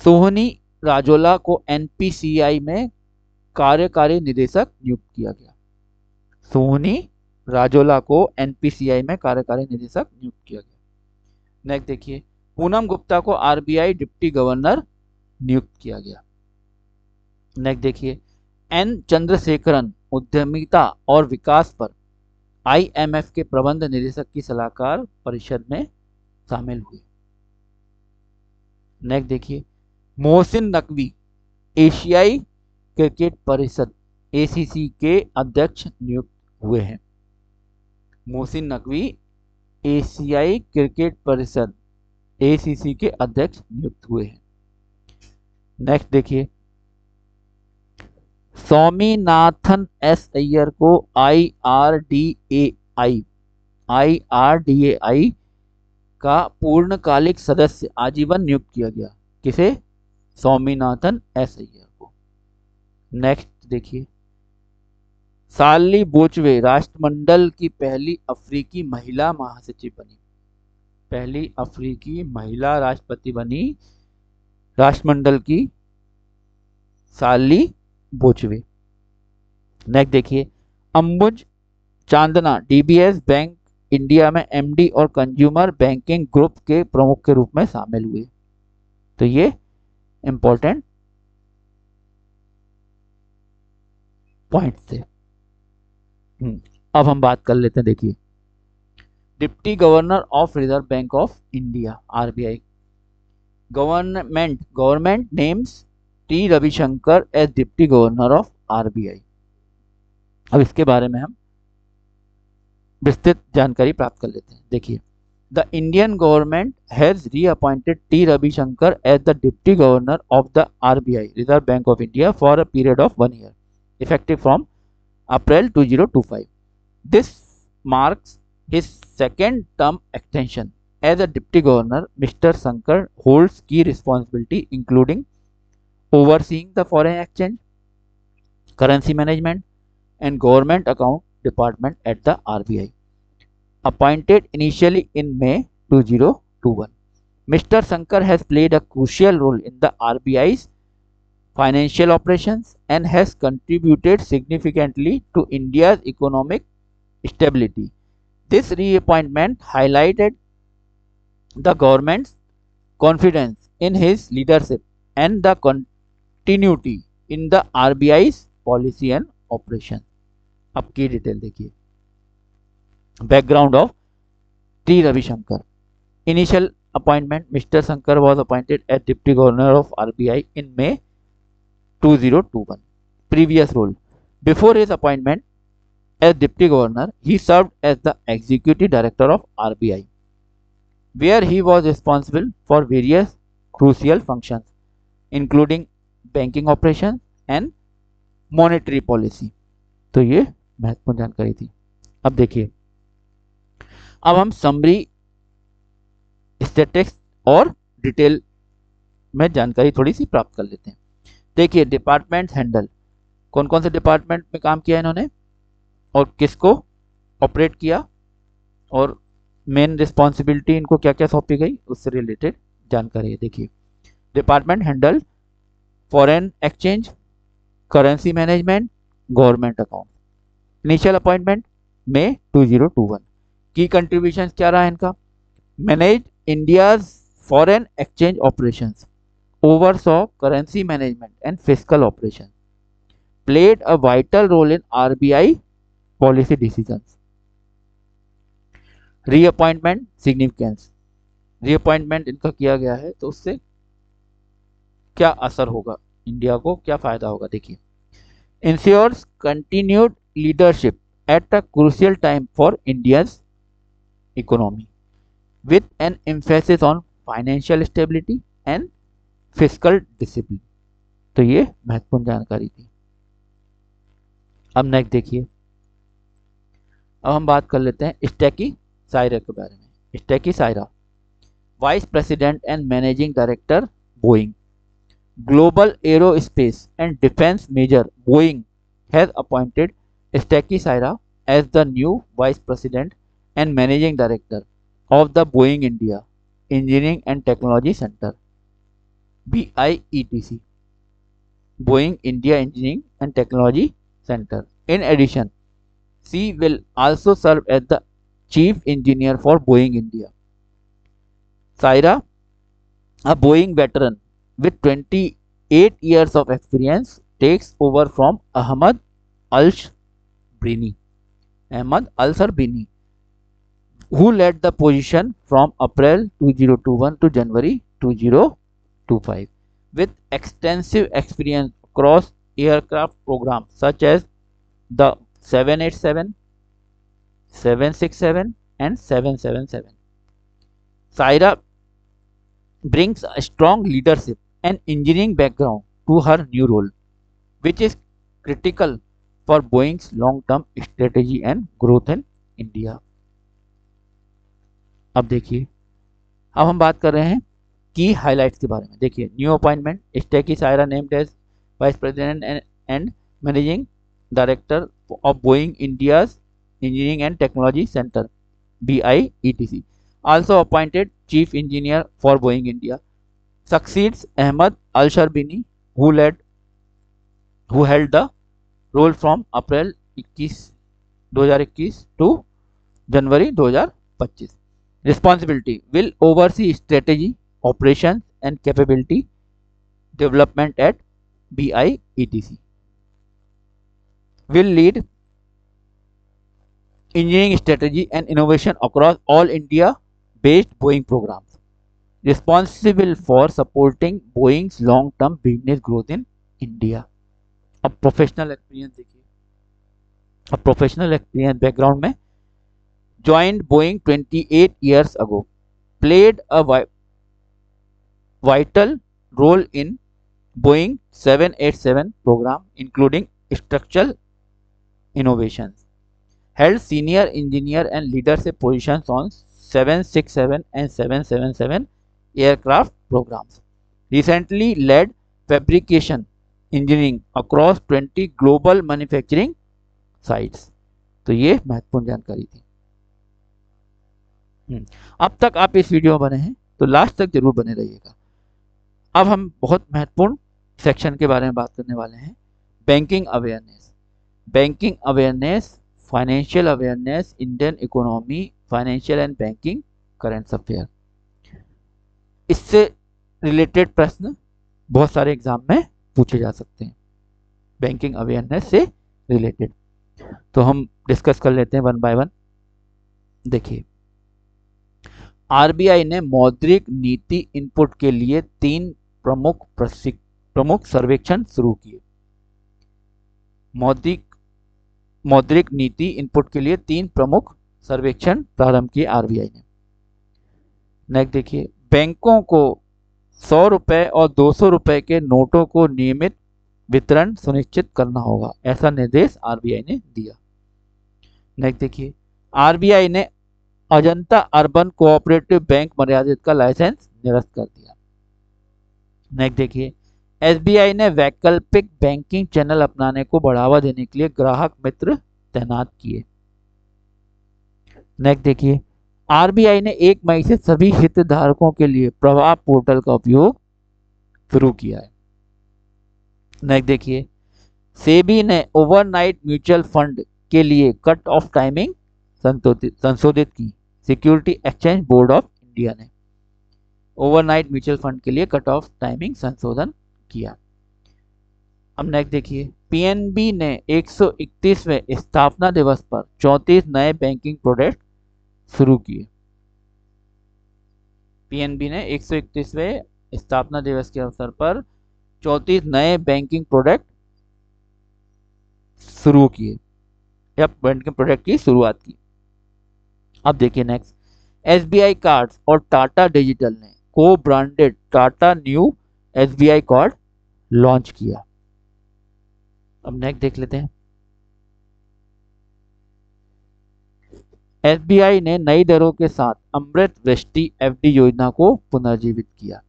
सोहनी राजोला को NPCI में कार्यकारी निदेशक नियुक्त किया गया। सोहनी राजोला को NPCI में कार्यकारी निदेशक नियुक्त किया गया। नेक्स्ट देखिए, पूनम गुप्ता को RBI डिप्टी गवर्नर नियुक्त किया गया। नेक्स्ट देखिए, N चंद्रशेखरन उद्यमिता और विकास पर IMF के प्रबंध निदेशक की सलाहकार परिषद में शामिल हुए। नेक्स्ट देखिए, मोहसिन नकवी एशियाई क्रिकेट परिषद ACC के अध्यक्ष नियुक्त हुए हैं। मोहसिन नकवी एशियाई क्रिकेट परिषद ACC के अध्यक्ष नियुक्त हुए हैं। नेक्स्ट देखिए, स्वामीनाथन S अय्यर को IRDAI का पूर्णकालिक सदस्य आजीवन नियुक्त किया गया। किसे? स्वामीनाथन S अय्यर को। नेक्स्ट देखिए, साली बोचवे राष्ट्रमंडल की पहली अफ्रीकी महिला महासचिव बनी। पहली अफ्रीकी महिला राष्ट्रपति बनी राष्ट्रमंडल की साली बोचवे। नेक्स्ट देखिए, अंबुज चांदना DBS बैंक इंडिया में MD और कंज्यूमर बैंकिंग ग्रुप के प्रमुख के रूप में शामिल हुए। तो ये इंपॉर्टेंट पॉइंट थे। अब हम बात कर लेते हैं, देखिए, deputy governor of reserve bank of India RBI। Government names T Ravishankar as deputy governor of RBI। अब इसके बारे में हम विस्तृत जानकारी प्राप्त कर लेते हैं। देखिए, the Indian government has reappointed T Ravishankar as the deputy governor of the RBI reserve bank of India for a period of 1 year effective from April 2025. This marks his second term extension. As a deputy governor, Mr. Shankar holds key responsibility including overseeing the foreign exchange, currency management, and government account department at the RBI. Appointed initially in May 2021, Mr. Shankar has played a crucial role in the RBI's financial operations and has contributed significantly to India's economic stability. This reappointment highlighted the government's confidence in his leadership and the continuity in the RBI policy and operation. अब की detail देखिए। Background of T Ravishankar. Initial appointment, Mr. Shankar was appointed as Deputy Governor of RBI in May 2021. Previous role. Before his appointment as Deputy Governor, he served as the Executive Director of RBI, where he was responsible for various crucial functions, including banking operations and monetary policy. तो ये महत्वपूर्ण जानकारी थी। अब देखिए, अब हम summary, statistics और डिटेल में जानकारी थोड़ी सी प्राप्त कर लेते हैं। देखिए, डिपार्टमेंट हैंडल, कौन कौन से डिपार्टमेंट में काम किया इन्होंने और किसको ऑपरेट किया और मेन रिस्पॉन्सिबिलिटी इनको क्या क्या सौंपी गई, उससे रिलेटेड जानकारी है। देखिए, department handle foreign exchange, currency management, government account. Initial appointment May 2021। की कंट्रीब्यूशन क्या रहा इनका? Manage India's foreign exchange operations, oversaw currency management and fiscal operations, played a vital role in RBI policy decisions. Reappointment significance, reappointment इनका किया गया है तो उससे क्या असर होगा, इंडिया को क्या फायदा होगा? देखिए, ensures continued leadership at a crucial time for India's economy, with an emphasis on financial stability and fiscal discipline। तो ये महत्वपूर्ण जानकारी थी। अब नेक्स्ट देखिए, अब हम बात कर लेते हैं स्टैकी सायरा के बारे में। Stacey Saira, vice president and managing director, Boeing. Global aerospace and defence major Boeing has appointed Stacey Saira as the new vice president and managing director of the Boeing India Engineering and Technology Center, BIETC, Boeing India Engineering and Technology Center. In addition, she will also serve as the Chief Engineer for Boeing India. Saira, a Boeing veteran with 28 years of experience, takes over from Ahmad Al-Sharbini, who led the position from April 2021 to January 2025, with extensive experience across aircraft programs such as the 787, 767 and 777. Saira brings a strong leadership and engineering background to her new role, which is critical for Boeing's long-term strategy and growth in India. अब देखिए, अब हम बात कर रहे हैं की highlights के बारे में। देखिए, new appointment Stacey Saira named as vice president and managing director of Boeing India's engineering and technology centre, BIETC, also appointed chief engineer for Boeing India, succeeds Ahmad Al-Sharbini, who held the role from April 2021 to January 2025. Responsibility: will oversee strategy, operations and capability development at BIETC. Will lead engineering strategy and innovation across all India-based Boeing programs. Responsible for supporting Boeing's long-term business growth in India. अब professional experience देखिए, अब professional experience background में joined Boeing 28 years ago, played a vital role in Boeing 787 program, including structural innovations, held senior engineer and leadership positions on 767 and 777 aircraft programs. Recently led fabrication engineering across 20 global manufacturing sites। तो ये महत्वपूर्ण जानकारी थी। अब तक आप इस video में बने हैं तो लास्ट तक जरूर बने रहिएगा। अब हम बहुत महत्वपूर्ण सेक्शन के बारे में बात करने वाले हैं, banking awareness. Banking awareness, financial awareness, Indian economy, financial and banking, current affair. इससे रिलेटेड प्रश्न बहुत सारे एग्जाम में पूछे जा सकते हैं बैंकिंग अवेयरनेस से रिलेटेड। तो हम डिस्कस कर लेते हैं वन बाय वन। देखिए, आरबीआई ने मौद्रिक नीति इनपुट के लिए 3 प्रमुख सर्वेक्षण शुरू किए। मौद्रिक नीति इनपुट के लिए 3 प्रमुख सर्वेक्षण प्रारंभ किए आरबीआई ने। नेक्स्ट देखिए, बैंकों को 100 रुपए और 200 रुपए के नोटों को नियमित वितरण सुनिश्चित करना होगा, ऐसा निर्देश आरबीआई ने दिया। नेक्स्ट देखिए, आरबीआई ने अजंता अर्बन कोऑपरेटिव बैंक मर्यादित का लाइसेंस निरस्त कर दिया। नेक्स्ट देखिए, एसबीआई ने वैकल्पिक बैंकिंग चैनल अपनाने को बढ़ावा देने के लिए ग्राहक मित्र तैनात किए। नेक्स्ट देखिए, आरबीआई ने 1 मई से सभी हितधारकों के लिए प्रवाह पोर्टल का उपयोग शुरू किया है। नेक्स्ट देखिए, सेबी ने ओवरनाइट म्यूचुअल फंड के लिए कट ऑफ टाइमिंग संशोधित की। Security exchange board of India ने ओवरनाइट म्यूचुअल फंड के लिए कट ऑफ टाइमिंग संशोधन किया। अब नेक्स्ट देखिए, पीएनबी ने 131वें स्थापना दिवस पर 34 नए बैंकिंग प्रोडक्ट शुरू किए। पीएनबी ने 131वें स्थापना दिवस के अवसर पर 34 नए बैंकिंग प्रोडक्ट शुरू किए या बैंकिंग प्रोडक्ट की शुरुआत की। अब देखिए नेक्स्ट, एसबीआई कार्ड्स और टाटा डिजिटल ने को branded Tata new SBI card launch किया। अब नेक्स्ट देख लेते हैं, एसबीआई ने नई दरों के साथ अमृत वृष्टि एफडी योजना को पुनर्जीवित किया।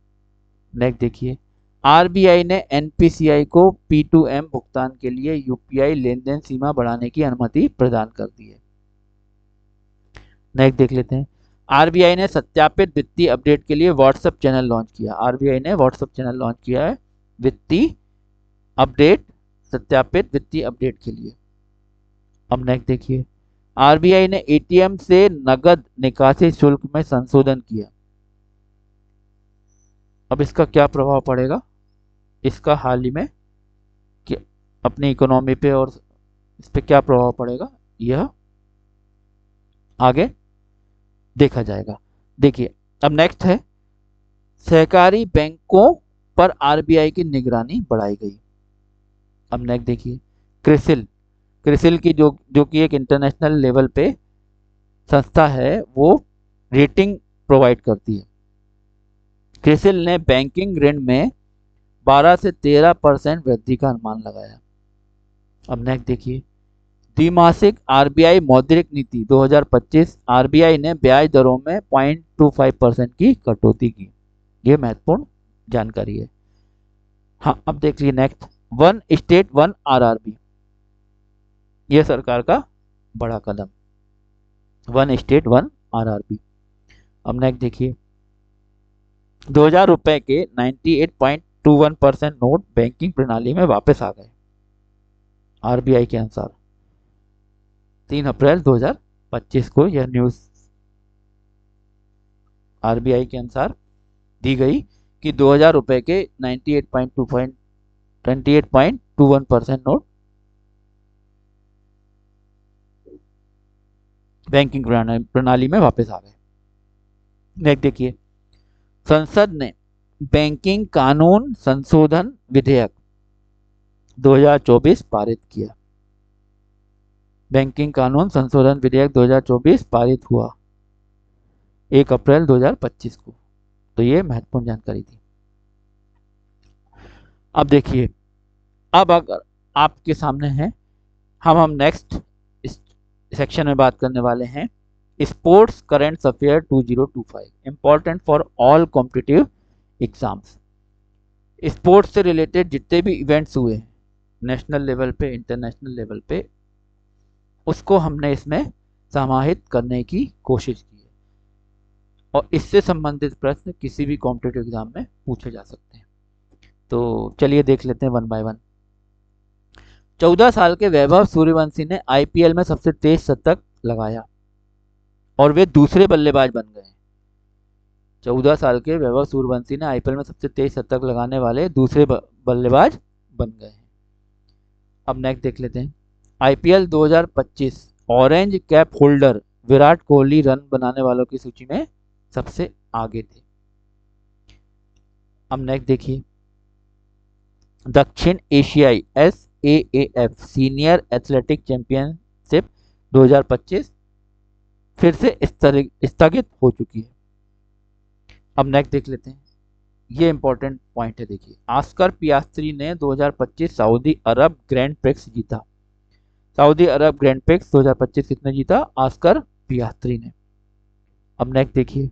नेक्स्ट देखिए, आरबीआई ने एनपीसीआई को P2M भुगतान के लिए यूपीआई लेन देन सीमा बढ़ाने की अनुमति प्रदान कर दी है। नेक्स्ट देख लेते हैं, आरबीआई ने सत्यापित वित्तीय अपडेट के लिए व्हाट्सएप चैनल लॉन्च किया। आरबीआई ने व्हाट्सएप चैनल लॉन्च किया है वित्तीय अपडेट, सत्यापित वित्तीय अपडेट के लिए। अब नेक्स्ट देखिए, आरबीआई ने एटीएम से नगद निकासी शुल्क में संशोधन किया। अब इसका क्या प्रभाव पड़ेगा? इसका हाल ही में कि अपनी इकोनॉमी पे और इस पे क्या प्रभाव पड़ेगा, यह आगे देखा जाएगा। देखिए, अब नेक्स्ट है, सहकारी बैंकों पर आरबीआई की निगरानी बढ़ाई गई। अब नेक्स्ट देखिए, क्रिसिल की जो कि एक इंटरनेशनल लेवल पे संस्था है, वो रेटिंग प्रोवाइड करती है। क्रिसिल ने बैंकिंग ऋण में 12 से 13% वृद्धि का अनुमान लगाया। अब नेक्स्ट देखिए, द्विमासिक आरबीआई मौद्रिक नीति 2025, आरबीआई ने ब्याज दरों में 0.25% की कटौती की। यह महत्वपूर्ण जानकारी है। हाँ, अब देख लीजिए नेक्स्ट, 1 स्टेट 1 आरआरबी, यह सरकार का बड़ा कदम, 1 स्टेट 1 आरआरबी। अब नेक्स्ट देखिए, 2000 रुपए के 98.21% नोट बैंकिंग प्रणाली में वापस आ गए। आरबीआई के अनुसार 3 अप्रैल 2025 को यह न्यूज आरबीआई के अनुसार दी गई कि 2000 रुपए के 98.21% नोट बैंकिंग प्रणाली में वापस आ गए। नेक्स्ट देखिए, संसद ने बैंकिंग कानून संशोधन विधेयक 2024 पारित किया। बैंकिंग कानून संशोधन विधेयक 2024 पारित हुआ 1 अप्रैल 2025 को। तो ये महत्वपूर्ण जानकारी थी। अब देखिए, अब अगर आपके सामने है, हम नेक्स्ट सेक्शन में बात करने वाले हैं sports current affair 2025, important for all competitive exams. Sports से रिलेटेड जितने भी इवेंट्स हुए नेशनल लेवल पे, इंटरनेशनल लेवल पे, उसको हमने इसमें समाहित करने की कोशिश की है और इससे संबंधित प्रश्न किसी भी कॉम्पिटिटिव एग्जाम में पूछे जा सकते हैं। तो चलिए देख लेते हैं वन बाय वन। 14 साल के वैभव सूर्यवंशी ने आईपीएल में सबसे तेज शतक लगाया और वे दूसरे बल्लेबाज बन गए। 14 साल के वैभव सूर्यवंशी ने आईपीएल में सबसे तेज शतक लगाने वाले दूसरे बल्लेबाज बन गए हैं। अब नेक्स्ट देख लेते हैं, IPL 2025 orange cap holder Virat Kohli run बनाने वालों की सूची में सबसे आगे थे। अब नेक्स्ट देखिए, दक्षिण एशियाई SAAF सीनियर एथलेटिक चैंपियनशिप 2025 फिर से स्थगित हो चुकी है। अब नेक्स्ट देख लेते हैं, ये इंपॉर्टेंट पॉइंट है, देखिए ऑस्कर पियास्त्री ने 2025 सऊदी अरब ग्रैंड प्रिक्स जीता। सऊदी अरब ग्रैंड प्रिक्स 2025 किसने जीता? ऑस्कर पियास्त्री ने। अब नेक्स्ट देखिए,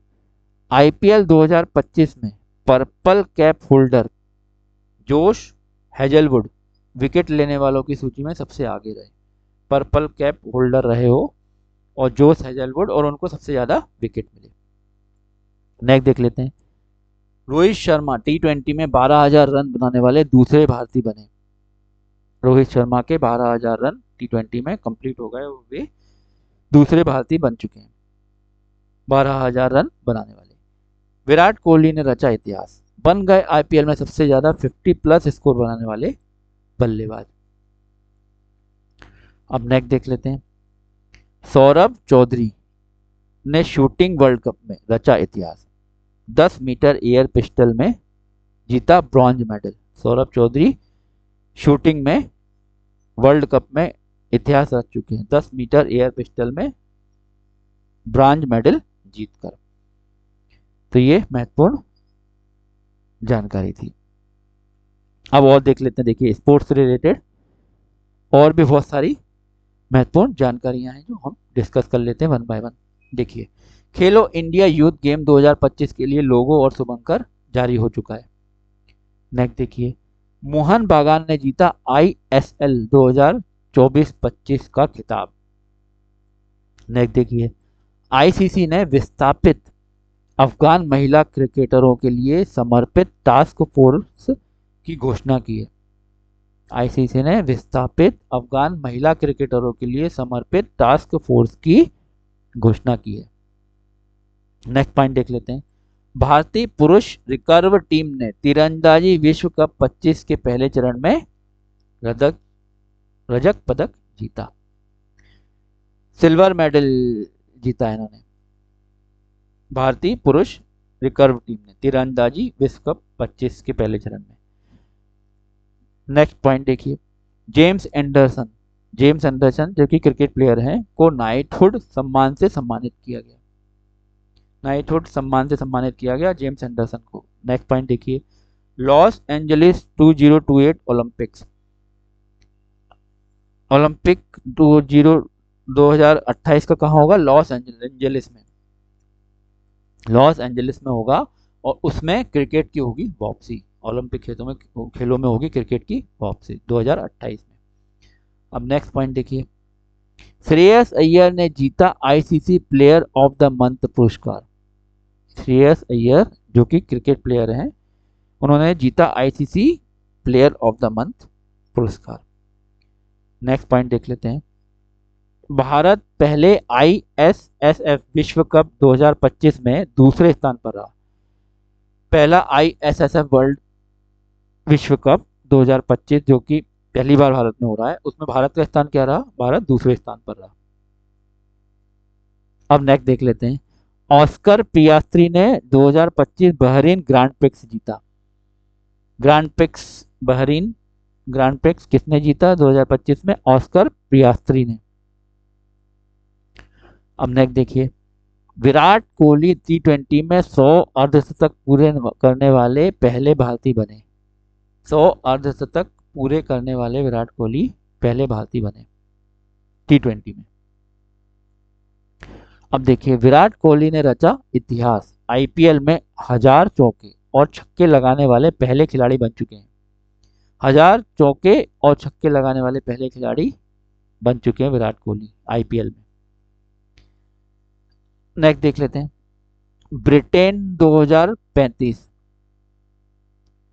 आईपीएल 2025 में purple cap holder Josh Hazlewood wicket लेने वालों की सूची में सबसे आगे रहे। पर्पल कैप होल्डर रहे हो और जोश हेजलवुड, और उनको सबसे ज्यादा विकेट मिले। नेक्स्ट देख लेते हैं, रोहित शर्मा T20 में 12,000 रन बनाने वाले दूसरे भारतीय बने। रोहित शर्मा के 12,000 रन T20 में कंप्लीट हो गए, वे दूसरे भारतीय बन चुके हैं 12,000 रन बनाने वाले। विराट कोहली ने रचा इतिहास, बन गए आईपीएल में सबसे ज्यादा 50+ स्कोर बनाने वाले बल्लेबाज। अब नेक्स्ट देख लेते हैं, सौरभ चौधरी ने शूटिंग वर्ल्ड कप में रचा इतिहास, 10 मीटर एयर पिस्टल में जीता bronze medal. Saurabh Chaudhary shooting में वर्ल्ड कप में इतिहास रच चुके हैं, 10 मीटर एयर पिस्टल में ब्रॉन्ज मेडल जीतकर। तो ये महत्वपूर्ण जानकारी थी। अब और देख लेते हैं, देखिए स्पोर्ट्स से रिलेटेड और भी बहुत सारी महत्वपूर्ण जानकारियां हैं जो हम डिस्कस कर लेते हैं वन बाय वन। देखिए, खेलो इंडिया यूथ गेम 2025 के लिए लोगो और शुभंकर जारी हो चुका है। नेक्स्ट देखिए, मोहन बागान ने जीता ISL 2024-25 का खिताब। नेक्स्ट देखिए, आईसीसी ने विस्थापित अफगान महिला क्रिकेटरों के लिए समर्पित टास्क फोर्स की घोषणा की है। आईसीसी ने विस्थापित अफगान महिला क्रिकेटरों के लिए समर्पित टास्क फोर्स की घोषणा की है। नेक्स्ट पॉइंट देख लेते हैं, भारतीय पुरुष रिकर्व टीम ने तीरंदाजी विश्व कप 25 के पहले चरण में रजत पदक जीता, सिल्वर मेडल जीता है इन्होंने। भारतीय पुरुष रिकर्व टीम ने तीरंदाजी विश्व कप 25 के पहले चरण में। नेक्स्ट पॉइंट देखिए, जेम्स एंडरसन जो कि क्रिकेट प्लेयर हैं को नाइटहुड सम्मान से सम्मानित किया गया। नाइटहुड सम्मान से सम्मानित किया गया जेम्स एंडरसन को। नेक्स्ट पॉइंट देखिए, लॉस एंजलिस 2028 ओलंपिक 2028 का कहाँ होगा? लॉस एंजलिस में। लॉस एंजलिस में होगा और उसमें क्रिकेट की होगी वापसी। ओलंपिक खेलों में होगी क्रिकेट की वापसी 2028 में। अब नेक्स्ट पॉइंट देखिए, श्रेयस अय्यर ने जीता ICC player of the month पुरस्कार। श्रेयस अय्यर जो कि क्रिकेट प्लेयर हैं, उन्होंने जीता ICC player of the month पुरस्कार। नेक्स्ट पॉइंट देख लेते हैं, भारत पहले ISSF विश्व कप 2025 में दूसरे स्थान पर रहा। पहला ISSF वर्ल्ड विश्व कप 2025 जो कि पहली बार भारत में हो रहा है, उसमें भारत का स्थान क्या रहा? भारत दूसरे स्थान पर रहा। अब नेक्स्ट देख लेते हैं, ऑस्कर पियास्त्री ने 2025 बहरीन ग्रांड प्रिक्स जीता। बहरीन ग्रांड प्रिक्स किसने जीता 2025 में? ऑस्कर पियास्त्री ने। अब नेक्स्ट देखिए, विराट कोहली T20 में 100 अर्धशतक पूरे करने वाले पहले भारतीय बने। 100 अर्धशतक पूरे करने वाले विराट कोहली पहले भारतीय बने T20 में। अब देखिए, विराट कोहली ने रचा इतिहास, आईपीएल में 1000 चौके और छक्के लगाने वाले पहले खिलाड़ी बन चुके हैं। 1000 चौके और छक्के लगाने वाले पहले खिलाड़ी बन चुके हैं विराट कोहली आईपीएल में। नेक्स्ट देख लेते हैं, ब्रिटेन 2035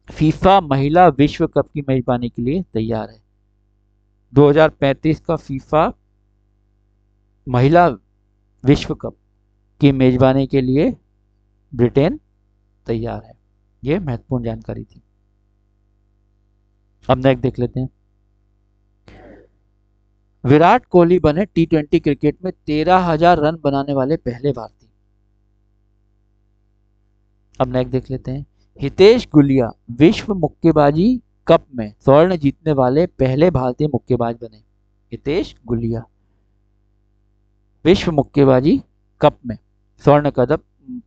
फीफा महिला विश्व कप की मेजबानी के लिए तैयार है। 2035 का फीफा महिला विश्व कप की मेजबानी के लिए ब्रिटेन तैयार है। यह महत्वपूर्ण जानकारी थी। अब नेक्स्ट देख लेते हैं। विराट कोहली बने T20 क्रिकेट में 13,000 रन बनाने वाले पहले भारतीय। अब नेक्स्ट देख लेते हैं। हितेश गुलिया विश्व मुक्केबाजी कप में स्वर्ण जीतने वाले पहले भारतीय मुक्केबाज बने। हितेश गुलिया विश्व मुक्केबाजी कप में स्वर्ण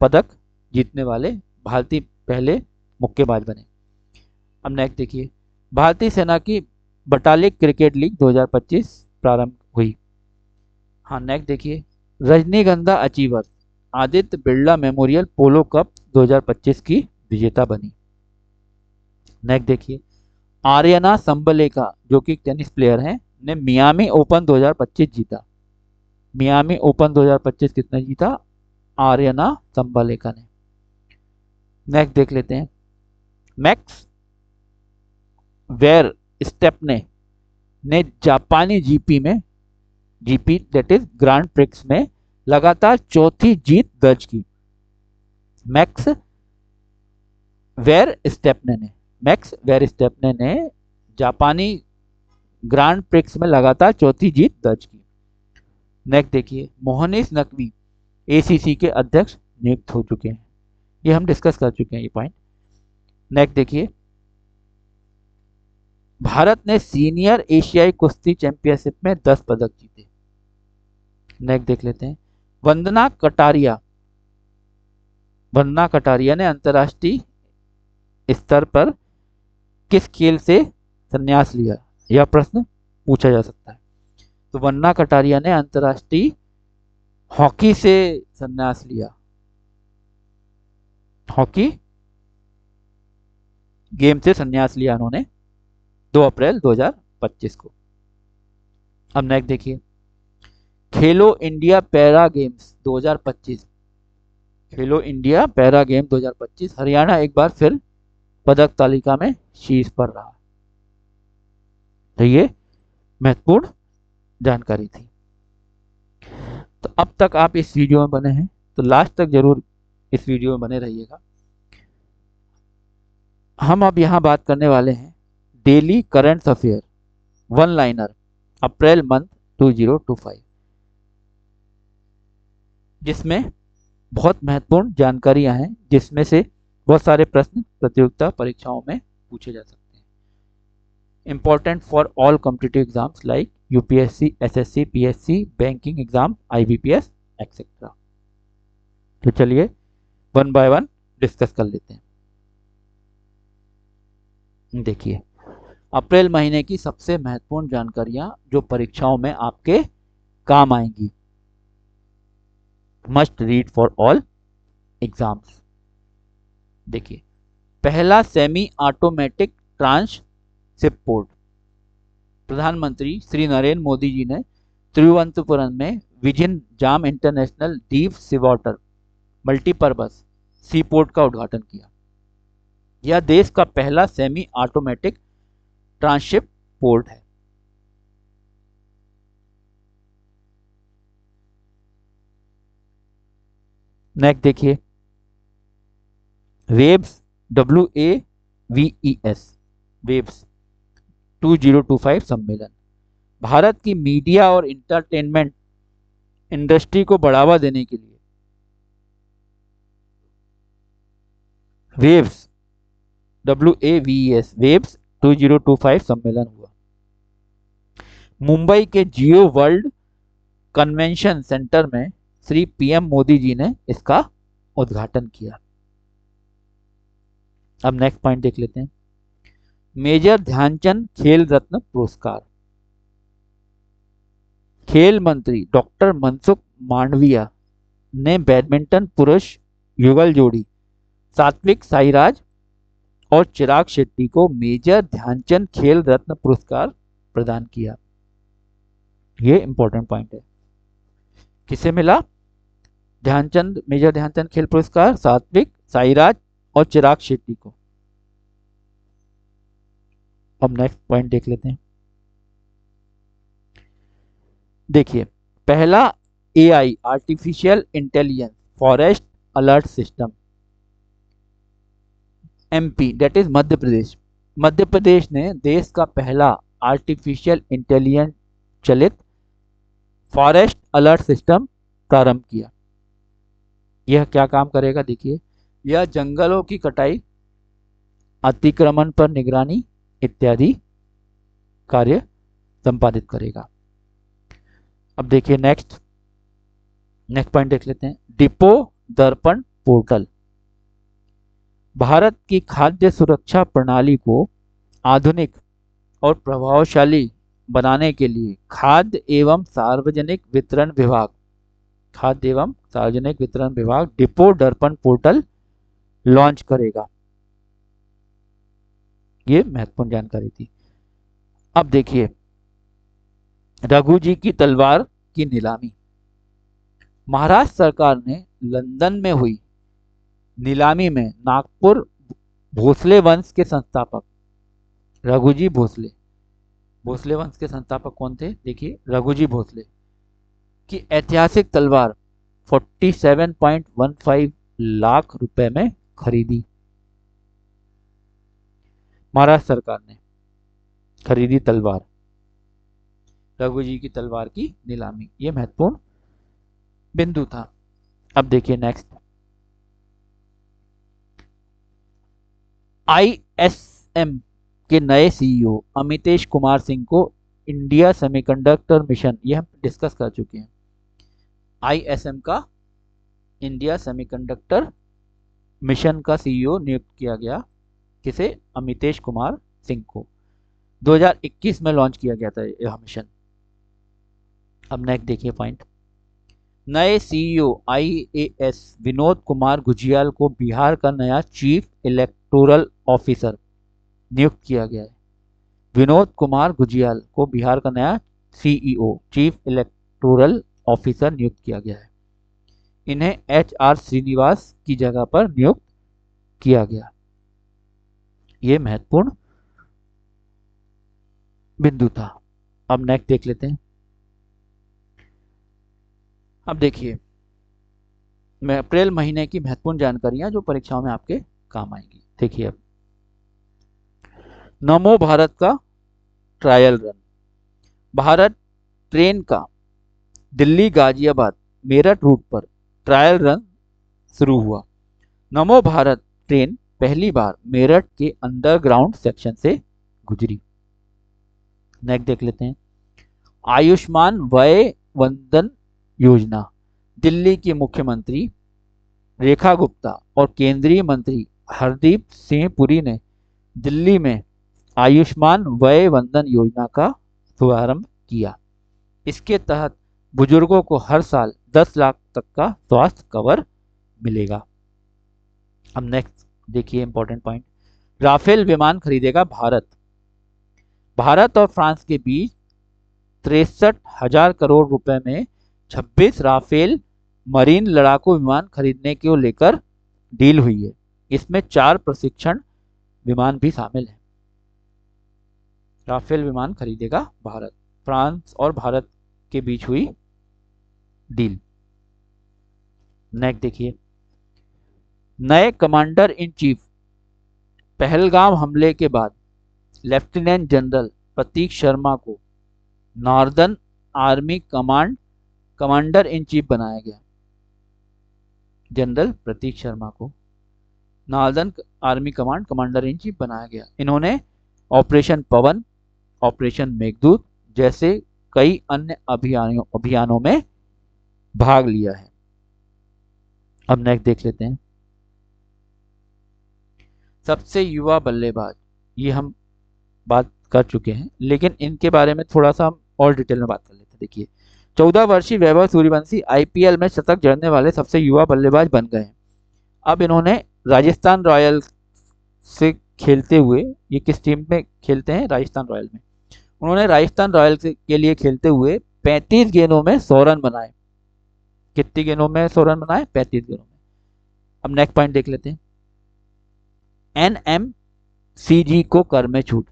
पदक जीतने वाले भारतीय पहले मुक्केबाज बने। अब नेक्स्ट देखिए। भारतीय सेना की बटालिक क्रिकेट लीग 2025 प्रारंभ हुई। हाँ नेक्स्ट देखिए। रजनीगंधा अचीवर्स आदित्य बिरला मेमोरियल पोलो कप 2025 की विजेता बनी। नेक्स्ट देखिए। आर्यना संबलेका जो कि टेनिस प्लेयर हैं ने मियामी ओपन 2025 जीता। मियामी ओपन 2025 किसने जीता? आर्यना संबलेका ने। नेक्स्ट देख लेते हैं। मैक्स वेर स्टेपने ने जापानी GP that is grand prix में लगातार चौथी जीत दर्ज की। मैक्स वेर स्टेपने ने जापानी ग्रांड प्रिक्स में लगातार चौथी जीत दर्ज की। नेक्स्ट देखिए। मोहनीश नकवी एसीसी के अध्यक्ष नियुक्त हो चुके हैं। ये हम डिस्कस कर चुके हैं ये पॉइंट। नेक्स्ट देखिए। भारत ने सीनियर एशियाई कुश्ती चैंपियनशिप में 10 पदक जीते। नेक्स्ट देख लेते हैं। वंदना कटारिया ने अंतर्राष्ट्रीय स्तर पर किस खेल से संन्यास लिया? यह प्रश्न पूछा जा सकता है। तो वंदना कटारिया ने अंतर्राष्ट्रीय हॉकी से संन्यास लिया। हॉकी गेम से संन्यास लिया उन्होंने 2 अप्रैल 2025 को। अब नेक्स्ट देखिए। खेलो इंडिया पैरा गेम्स 2025 खेलो इंडिया पैरा गेम 2025 हरियाणा एक बार फिर पदक तालिका में शीर्ष पर रहा। तो ये महत्वपूर्ण जानकारी थी। तो अब तक आप इस वीडियो में बने हैं तो लास्ट तक जरूर इस वीडियो में बने रहिएगा। हम अब यहां बात करने वाले हैं daily current affair one liner April month 2025, जिसमें बहुत महत्वपूर्ण जानकारियां हैं, जिसमें से बहुत सारे प्रश्न प्रतियोगिता परीक्षाओं में पूछे जा सकते हैं। Important for all competitive exams like UPSC, SSC, PSC, banking exam, IBPS etcetera. तो चलिए वन बाय वन डिस्कस कर लेते हैं। देखिए अप्रैल महीने की सबसे महत्वपूर्ण जानकारियां जो परीक्षाओं में आपके काम आएंगी। Must read for all exams. देखिए पहला सेमी ऑटोमेटिक ट्रांसशिप पोर्ट प्रधानमंत्री श्री नरेंद्र मोदी जी ने तिरुवनंतपुरम में Vizhinjam international deep sea water multipurpose sea port का उद्घाटन किया। यह देश का पहला सेमी ऑटोमेटिक ट्रांसशिप पोर्ट है। नेक्स्ट देखिए वेव्स WAVES वेव्स 2025 सम्मेलन भारत की मीडिया और इंटरटेनमेंट इंडस्ट्री को बढ़ावा देने के लिए वेव्स वेव्स 2025 सम्मेलन हुआ। मुंबई के जियो वर्ल्ड कन्वेंशन सेंटर में श्री पीएम मोदी जी ने इसका उद्घाटन किया। अब नेक्स्ट पॉइंट देख लेते हैं। मेजर ध्यानचंद खेल रत्न पुरस्कार खेल मंत्री डॉक्टर मनसुख मांडविया ने बैडमिंटन पुरुष युगल जोड़ी सात्विक साईराज और चिराग शेट्टी को मेजर ध्यानचंद खेल रत्न पुरस्कार प्रदान किया। ये इंपॉर्टेंट पॉइंट है। किसे मिला? मेजर ध्यानचंद खेल पुरस्कार सात्विक साईराज और चिराग शेट्टी को। अब नेक्स्ट पॉइंट देख लेते हैं। देखिए पहला AI artificial intelligence forest alert system MP that is Madhya Pradesh Madhya Pradesh ने देश का पहला आर्टिफिशियल इंटेलिजेंस चलित फॉरेस्ट अलर्ट सिस्टम प्रारंभ किया। यह क्या काम करेगा देखिए, यह जंगलों की कटाई, अतिक्रमण पर निगरानी इत्यादि कार्य संपादित करेगा। अब देखिए नेक्स्ट पॉइंट देख लेते हैं, डिपो दर्पण पोर्टल। भारत की खाद्य सुरक्षा प्रणाली को आधुनिक और प्रभावशाली बनाने के लिए खाद्य एवं सार्वजनिक वितरण विभाग डिपो दर्पण पोर्टल लॉन्च करेगा। ये महत्वपूर्ण जानकारी थी। अब देखिए, रघु जी की तलवार की नीलामी। महाराष्ट्र सरकार ने लंदन में हुई नीलामी में नागपुर भोसले वंश के संस्थापक रघुजी भोसले वंश के संस्थापक कौन थे देखिए, रघुजी भोसले की ऐतिहासिक तलवार 47.15 लाख रुपए में खरीदी। महाराष्ट्र सरकार ने खरीदी तलवार, रघुजी की तलवार की नीलामी। यह महत्वपूर्ण बिंदु था। अब देखिए नेक्स्ट, आईएसएम के नए सीईओ अमितेश कुमार सिंह को इंडिया सेमीकंडक्टर मिशन, यह हम डिस्कस कर चुके हैं। आईएसएम का इंडिया सेमीकंडक्टर मिशन का सीईओ नियुक्त किया गया। किसे? अमितेश कुमार सिंह को। 2021 में लॉन्च किया गया था यह मिशन। अब नेक्स्ट देखिए पॉइंट, नए सीईओ आईएएस विनोद कुमार गुजियाल को बिहार का नया चीफ इलेक्टोरल ऑफिसर नियुक्त किया गया है। विनोद कुमार गुजियाल को बिहार का नया सीईओ चीफ इलेक्टोरल ऑफिसर नियुक्त किया गया है। इन्हें एचआर श्रीनिवास की जगह पर नियुक्त किया गया। यह महत्वपूर्ण बिंदु था। अब नेक्स्ट देख लेते हैं। अब देखिए, मैं अप्रैल महीने की महत्वपूर्ण जानकारियां जो परीक्षाओं में आपके काम आएंगी। देखिए, अब नमो भारत का ट्रायल रन। भारत ट्रेन का दिल्ली गाजियाबाद मेरठ रूट पर ट्रायल रन शुरू हुआ। नमो भारत ट्रेन पहली बार मेरठ के अंडरग्राउंड सेक्शन से गुजरी। नेक्स्ट देख लेते हैं, आयुष्मान वय वंदन योजना। दिल्ली की मुख्यमंत्री रेखा गुप्ता और केंद्रीय मंत्री हरदीप सिंह पुरी ने दिल्ली में आयुष्मान वय वंदन योजना का शुभारंभ किया। इसके तहत बुजुर्गों को हर साल 10 लाख तक का स्वास्थ्य कवर मिलेगा। अब नेक्स्ट देखिए इंपॉर्टेंट पॉइंट, राफेल विमान खरीदेगा भारत। भारत और फ्रांस के बीच 63,000 करोड़ रुपए में 26 राफेल मरीन लड़ाकू विमान खरीदने को लेकर डील हुई है। इसमें 4 प्रशिक्षण विमान भी शामिल हैं। राफेल विमान खरीदेगा भारत, फ्रांस और भारत के बीच हुई डील। नेक्स्ट देखिए, नए कमांडर इन चीफ। पहलगाम हमले के बाद लेफ्टिनेंट जनरल प्रतीक शर्मा को northern army commander in chief बनाया गया। जनरल प्रतीक शर्मा को northern army commander in chief बनाया गया। इन्होंने ऑपरेशन पवन, ऑपरेशन मेघदूत जैसे कई अन्य अभियानों में भाग लिया है। अब नेक्स्ट देख लेते हैं, सबसे युवा बल्लेबाज। ये हम बात कर चुके हैं, लेकिन इनके बारे में थोड़ा सा हम और डिटेल में बात कर लेते हैं। देखिए, 14 वर्षीय वैभव सूर्यवंशी आईपीएल में शतक जड़ने वाले सबसे युवा बल्लेबाज बन गए हैं। अब इन्होंने राजस्थान रॉयल्स से खेलते हुए, ये किस टीम में खेलते हैं? राजस्थान रॉयल में। उन्होंने राजस्थान रॉयल्स के लिए खेलते हुए 35 गेंदों में 100 रन बनाए। कितनी गेंदों में 100 रन बनाए? 35 गेंदों में। अब नेक्स्ट पॉइंट देख लेते हैं, एनएमसीजी को कर में छूट।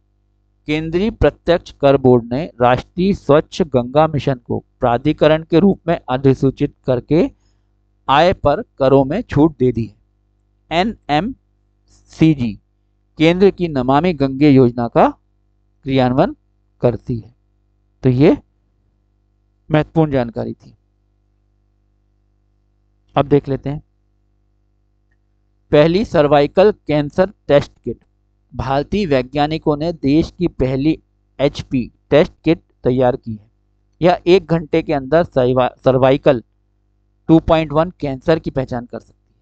केंद्रीय प्रत्यक्ष कर बोर्ड ने राष्ट्रीय स्वच्छ गंगा मिशन को प्राधिकरण के रूप में अधिसूचित करके आय पर करों में छूट दे दी है। एनएमसीजी केंद्र की नमामि गंगे योजना का क्रियान्वयन करती है। तो ये महत्वपूर्ण जानकारी थी। अब देख लेते हैं पहली सर्वाइकल कैंसर टेस्ट किट। भारतीय वैज्ञानिकों ने देश की पहली HP टेस्ट किट तैयार की है। यह 1 घंटे के अंदर सर्वाइकल 2.1 कैंसर की पहचान कर सकती है।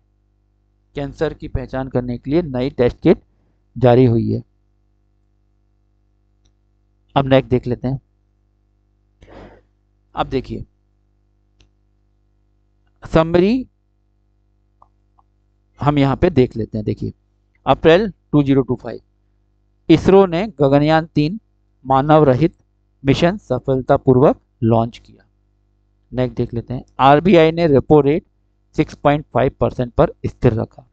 कैंसर की पहचान करने के लिए नई टेस्ट किट जारी हुई है। अब नेक्स्ट देख लेते हैं। अब देखिए समरी हम यहां पे देख लेते हैं। देखिए अप्रैल 2025 इसरो ने गगनयान 3 मानव रहित मिशन सफलतापूर्वक लॉन्च किया। नेक्स्ट देख लेते हैं RBI ने रेपो रेट 6.5% पर स्थिर रखा।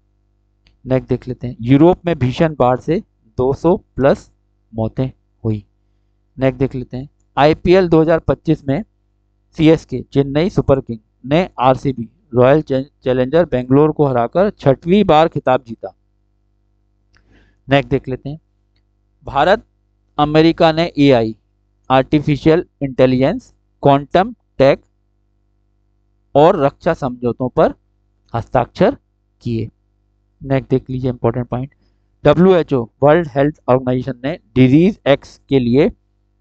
नेक्स्ट देख लेते हैं यूरोप में भीषण बाढ़ से 200 प्लस मौतें हुई। नेक्स्ट देख लेते हैं IPL 2025 में CSK चेन्नई सुपर किंग ने RCB रॉयल चैलेंजर बेंगलोर को हराकर 6वीं बार खिताब जीता। नेक्स्ट देख लेते हैं भारत अमेरिका ने AI artificial intelligence quantum tech और रक्षा समझौतों पर हस्ताक्षर किए। नेक्स्ट देख लीजिए important point WHO world health organisation ने डिजीज X के लिए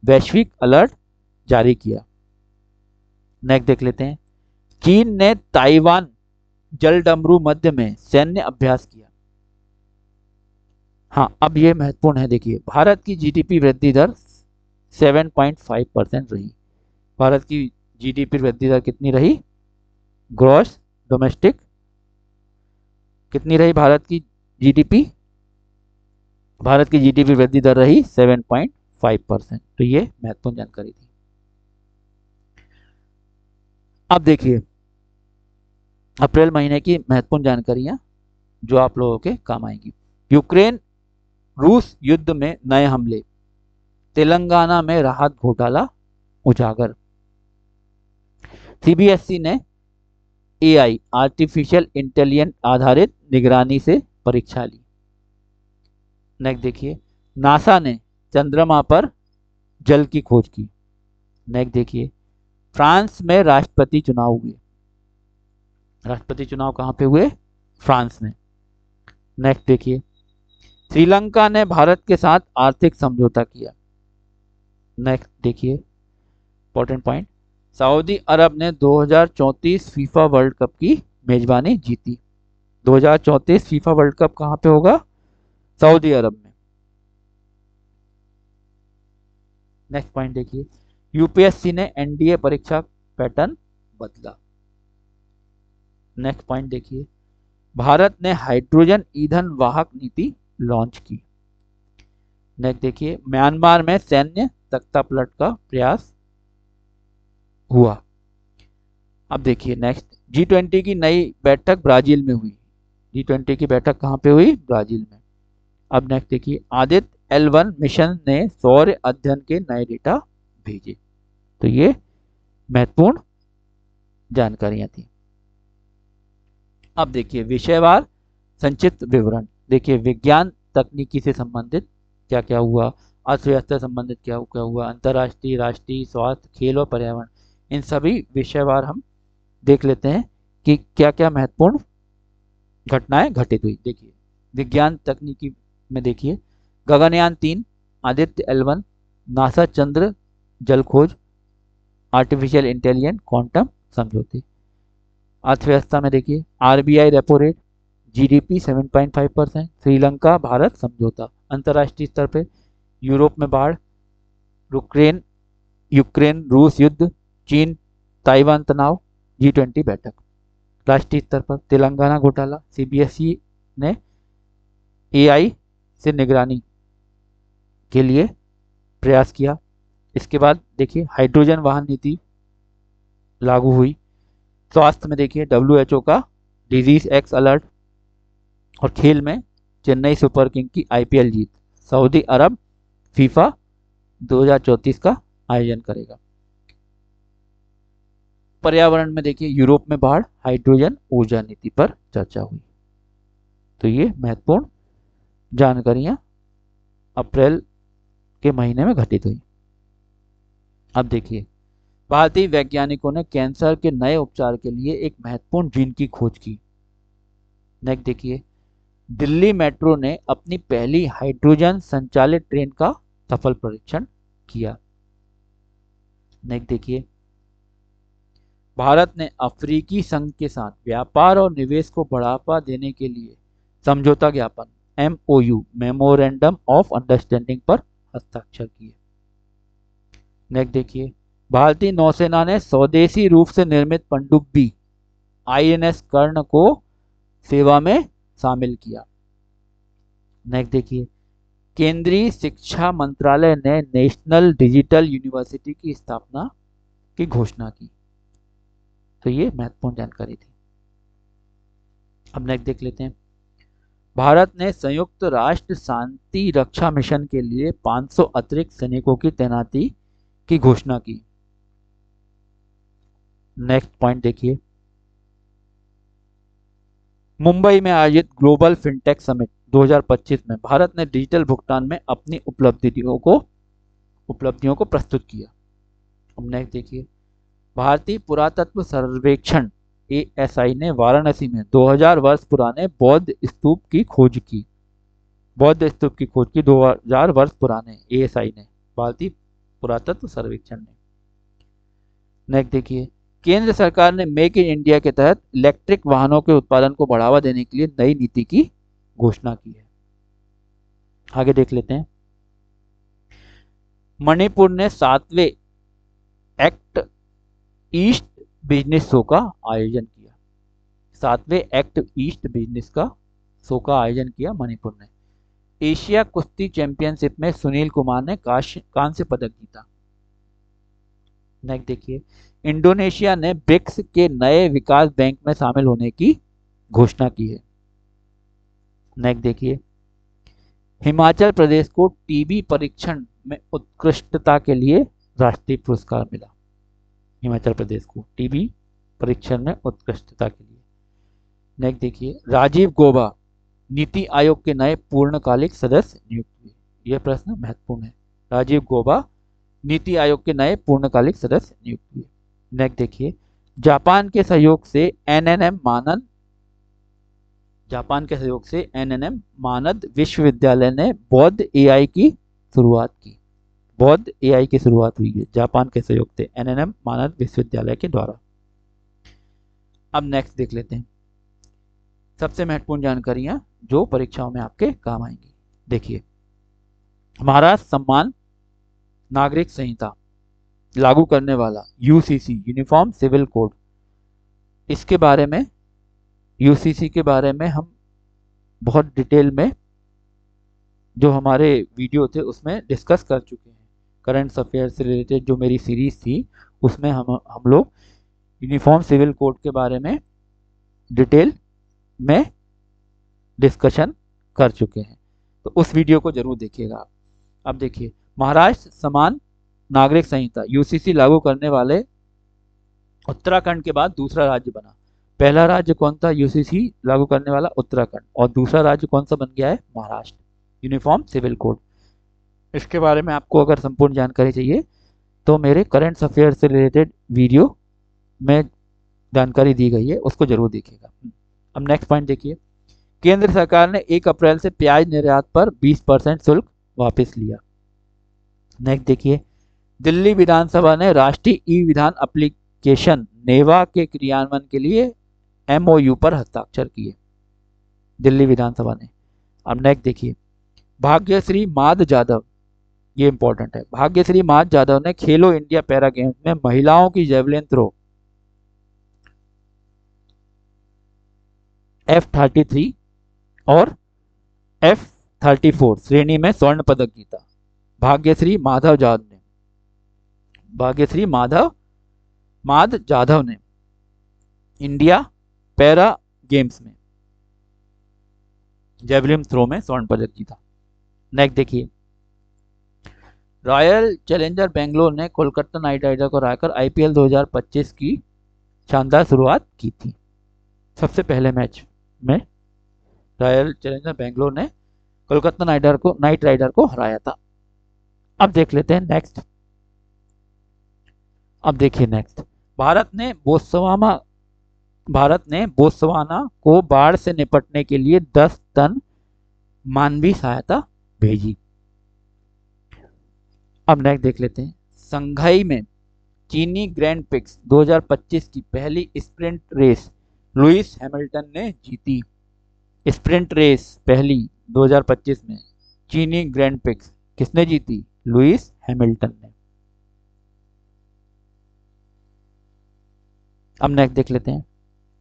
वैश्विक अलर्ट जारी किया। नेक्स्ट देख लेते हैं चीन ने ताइवान जलडमरू मध्य में सैन्य अभ्यास किया। हाँ अब ये महत्वपूर्ण है। देखिए भारत की GDP वृद्धि दर 7.5% रही। भारत की GDP वृद्धि दर कितनी रही? ग्रॉस डोमेस्टिक कितनी रही भारत की GDP? भारत की GDP वृद्धि दर रही 7.5%। तो ये महत्वपूर्ण जानकारी थी। अब देखिए अप्रैल महीने की महत्वपूर्ण जानकारियां जो आप लोगों के काम आएंगी। यूक्रेन रूस युद्ध में नए हमले, तेलंगाना में राहत घोटाला उजागर। CBSE ने AI आर्टिफिशियल इंटेलिजेंस आधारित निगरानी से परीक्षा ली। नेक्स्ट देखिए नासा ने चंद्रमा पर जल की खोज की। नेक्स्ट देखिए फ्रांस में राष्ट्रपति चुनाव हुए। राष्ट्रपति चुनाव कहां पे हुए? फ्रांस में। नेक्स्ट देखिए श्रीलंका ने भारत के साथ आर्थिक समझौता किया। नेक्स्ट देखिए इंपॉर्टेंट पॉइंट सऊदी अरब ने 2034 फीफा वर्ल्ड कप की मेजबानी जीती। 2034 फीफा वर्ल्ड कप कहां पे होगा? सऊदी अरब में। नेक्स्ट पॉइंट देखिए UPSC ने NDA परीक्षा पैटर्न बदला। नेक्स्ट पॉइंट देखिए भारत ने हाइड्रोजन ईंधन वाहक नीति लॉन्च की। नेक्स्ट देखिए म्यांमार में सैन्य तख्तापलट का प्रयास हुआ। अब देखिए नेक्स्ट G20 की नई बैठक ब्राजील में हुई। G20 की बैठक कहां पे हुई? ब्राजील में। अब नेक्स्ट देखिए आदित्य L1 मिशन ने सौर अध्ययन के नए डेटा भेजे। तो ये महत्वपूर्ण जानकारियां थी। अब देखिए विषयवार संक्षिप्त विवरण। देखिए विज्ञान तकनीकी से संबंधित क्या क्या हुआ, अर्थव्यवस्था संबंधित क्या क्या हुआ, अंतर्राष्ट्रीय राष्ट्रीय स्वास्थ्य खेल और पर्यावरण, इन सभी विषयवार हम देख लेते हैं कि क्या क्या महत्वपूर्ण घटनाएं घटित हुई। देखिए विज्ञान तकनीकी में देखिए गगनयान 3, आदित्य L1, नासा चंद्र जल खोज, आर्टिफिशियल इंटेलिजेंस क्वांटम समझौते। अर्थव्यवस्था में देखिए RBI repo rate, GDP 7.5%, Sri Lanka Bharat समझौता। अंतर्राष्ट्रीय स्तर पे यूरोप में बाढ़, यूक्रेन रूस युद्ध, चीन ताइवान तनाव, G20 बैठक। राष्ट्रीय स्तर पर तेलंगाना घोटाला, CBSE ने AI से निगरानी के लिए प्रयास किया। इसके बाद देखिए हाइड्रोजन वाहन नीति लागू हुई। स्वास्थ्य में देखिए WHO का डिजीज X अलर्ट, और खेल में चेन्नई सुपर किंग की IPL जीत। सऊदी अरब फीफा 2034 का आयोजन करेगा। पर्यावरण में देखिए यूरोप में बाढ़, हाइड्रोजन ऊर्जा नीति पर चर्चा हुई। तो ये महत्वपूर्ण जानकारियां अप्रैल के महीने में घटित हुई। अब देखिए, भारतीय वैज्ञानिकों ने कैंसर के नए उपचार के लिए एक महत्वपूर्ण जीन की खोज की। नेक्स्ट देखिए, दिल्ली मेट्रो ने अपनी पहली हाइड्रोजन संचालित ट्रेन का सफल परीक्षण किया। नेक्स्ट देखिए, भारत ने अफ्रीकी संघ के साथ व्यापार और निवेश को बढ़ावा देने के लिए समझौता ज्ञापन MOU मेमोरेंडम ऑफ अंडरस्टैंडिंग पर हस्ताक्षर किए। नेक्स्ट देखिए, भारतीय नौसेना ने स्वदेशी रूप से निर्मित पनडुब्बी INS कर्ण को सेवा में शामिल किया। नेक्स्ट देखिए, केंद्रीय शिक्षा मंत्रालय ने नेशनल डिजिटल यूनिवर्सिटी की स्थापना की घोषणा की। तो ये महत्वपूर्ण जानकारी थी। अब नेक्स्ट देख लेते हैं, भारत ने संयुक्त राष्ट्र शांति रक्षा मिशन के लिए 500 अतिरिक्त सैनिकों की तैनाती की घोषणा की। नेक्स्ट पॉइंट देखिए, मुंबई में आयोजित ग्लोबल फिनटेक समिट 2025 में भारत ने डिजिटल भुगतान में अपनी उपलब्धियों को प्रस्तुत किया। अब नेक्स्ट देखिए, भारतीय पुरातत्व सर्वेक्षण ASI ने वाराणसी में 2000 वर्ष पुराने बौद्ध स्तूप की खोज की। 2000 वर्ष पुराने ASI ने, भारतीय पुरातत्व सर्वेक्षण ने। नेक्स्ट देखिए, केंद्र सरकार ने मेक इन इंडिया के तहत इलेक्ट्रिक वाहनों के उत्पादन को बढ़ावा देने के लिए नई नीति की घोषणा की है। आगे देख लेते हैं, मणिपुर ने 7वें एक्ट ईस्ट बिजनेस शो का आयोजन किया। 7वें एक्ट ईस्ट बिजनेस का शो का आयोजन किया मणिपुर ने। एशिया कुश्ती चैंपियनशिप में सुनील कुमार ने कांस्य पदक जीता। नेक्स्ट देखिए, इंडोनेशिया ने ब्रिक्स के नए विकास बैंक में शामिल होने की घोषणा की है। नेक्स्ट देखिए, हिमाचल प्रदेश को टीबी परीक्षण में उत्कृष्टता के लिए राष्ट्रीय पुरस्कार मिला। हिमाचल प्रदेश को टीबी परीक्षण में उत्कृष्टता के लिए। नेक्स्ट देखिए, राजीव गौबा नीति आयोग के नए पूर्णकालिक सदस्य नियुक्त हुए। यह प्रश्न महत्वपूर्ण है। राजीव गौबा नीति आयोग के नए पूर्णकालिक सदस्य नियुक्त हुए। नेक्स्ट देखिए, जापान के सहयोग से NNM मानद विश्वविद्यालय ने बौद्ध AI की शुरुआत की। बौद्ध AI की शुरुआत हुई है जापान के सहयोग से NNM मानद विश्वविद्यालय के द्वारा। अब नेक्स्ट देख लेते हैं, सबसे महत्वपूर्ण जानकारियां जो परीक्षाओं में आपके काम आएंगी। देखिए, महाराष्ट्र सम्मान नागरिक संहिता लागू करने वाला UCC यूनिफॉर्म सिविल कोड, इसके बारे में UCC के बारे में हम बहुत डिटेल में जो हमारे वीडियो थे उसमें डिस्कस कर चुके हैं। करंट अफेयर से रिलेटेड जो मेरी सीरीज थी उसमें हम लोग यूनिफॉर्म सिविल कोड के बारे में डिटेल में डिस्कशन कर चुके हैं, तो उस वीडियो को जरूर देखिएगा। अब देखिए, महाराष्ट्र समान नागरिक संहिता UCC लागू करने वाले उत्तराखंड के बाद दूसरा राज्य बना। पहला राज्य कौन था UCC लागू करने वाला? उत्तराखंड। और दूसरा राज्य कौन सा बन गया है? महाराष्ट्र। यूनिफॉर्म सिविल कोड, इसके बारे में आपको अगर संपूर्ण जानकारी चाहिए तो मेरे करंट अफेयर से रिलेटेड वीडियो में जानकारी दी गई है, उसको जरूर देखिएगा। अब नेक्स्ट पॉइंट देखिए, केंद्र सरकार ने 1 अप्रैल से प्याज निर्यात पर 20% शुल्क वापस लिया। नेक्स्ट देखिए, दिल्ली विधानसभा ने राष्ट्रीय ई-विधान एप्लीकेशन नेवा के क्रियान्वयन के लिए MOU पर हस्ताक्षर किए, दिल्ली विधानसभा ने। अब नेक्स्ट देखिए, भाग्यश्री माध जाधव, ये इंपॉर्टेंट है, भाग्यश्री माध जाधव ने खेलो इंडिया पैरा गेम्स में महिलाओं की जेवलिन थ्रो F33 और F34 श्रेणी में स्वर्ण पदक जीता। भाग्यश्री माध जाधव ने इंडिया पैरा गेम्स में जेवलिन थ्रो में स्वर्ण पदक जीता। नेक्स्ट देखिए, रॉयल चैलेंजर बेंगलोर ने कोलकाता नाइट राइडर को हराकर IPL 2025 की शानदार शुरुआत की थी। सबसे पहले मैच में रॉयल चैलेंजर बेंगलोर ने कोलकाता नाइट राइडर को हराया था। अब देख लेते हैं नेक्स्ट। अब देखिए नेक्स्ट, भारत ने बोत्सवाना को बाढ़ से निपटने के लिए 10 टन मानवीय सहायता भेजी। अब नेक्स्ट देख लेते हैं, संघाई में चीनी ग्रैंड प्रिक्स 2025 की पहली स्प्रिंट रेस लुइस हैमिल्टन ने जीती। स्प्रिंट रेस पहली 2025 में चीनी ग्रैंड प्रिक्स किसने जीती? लुइस हैमिल्टन ने। अब नेक्स्ट देख लेते हैं,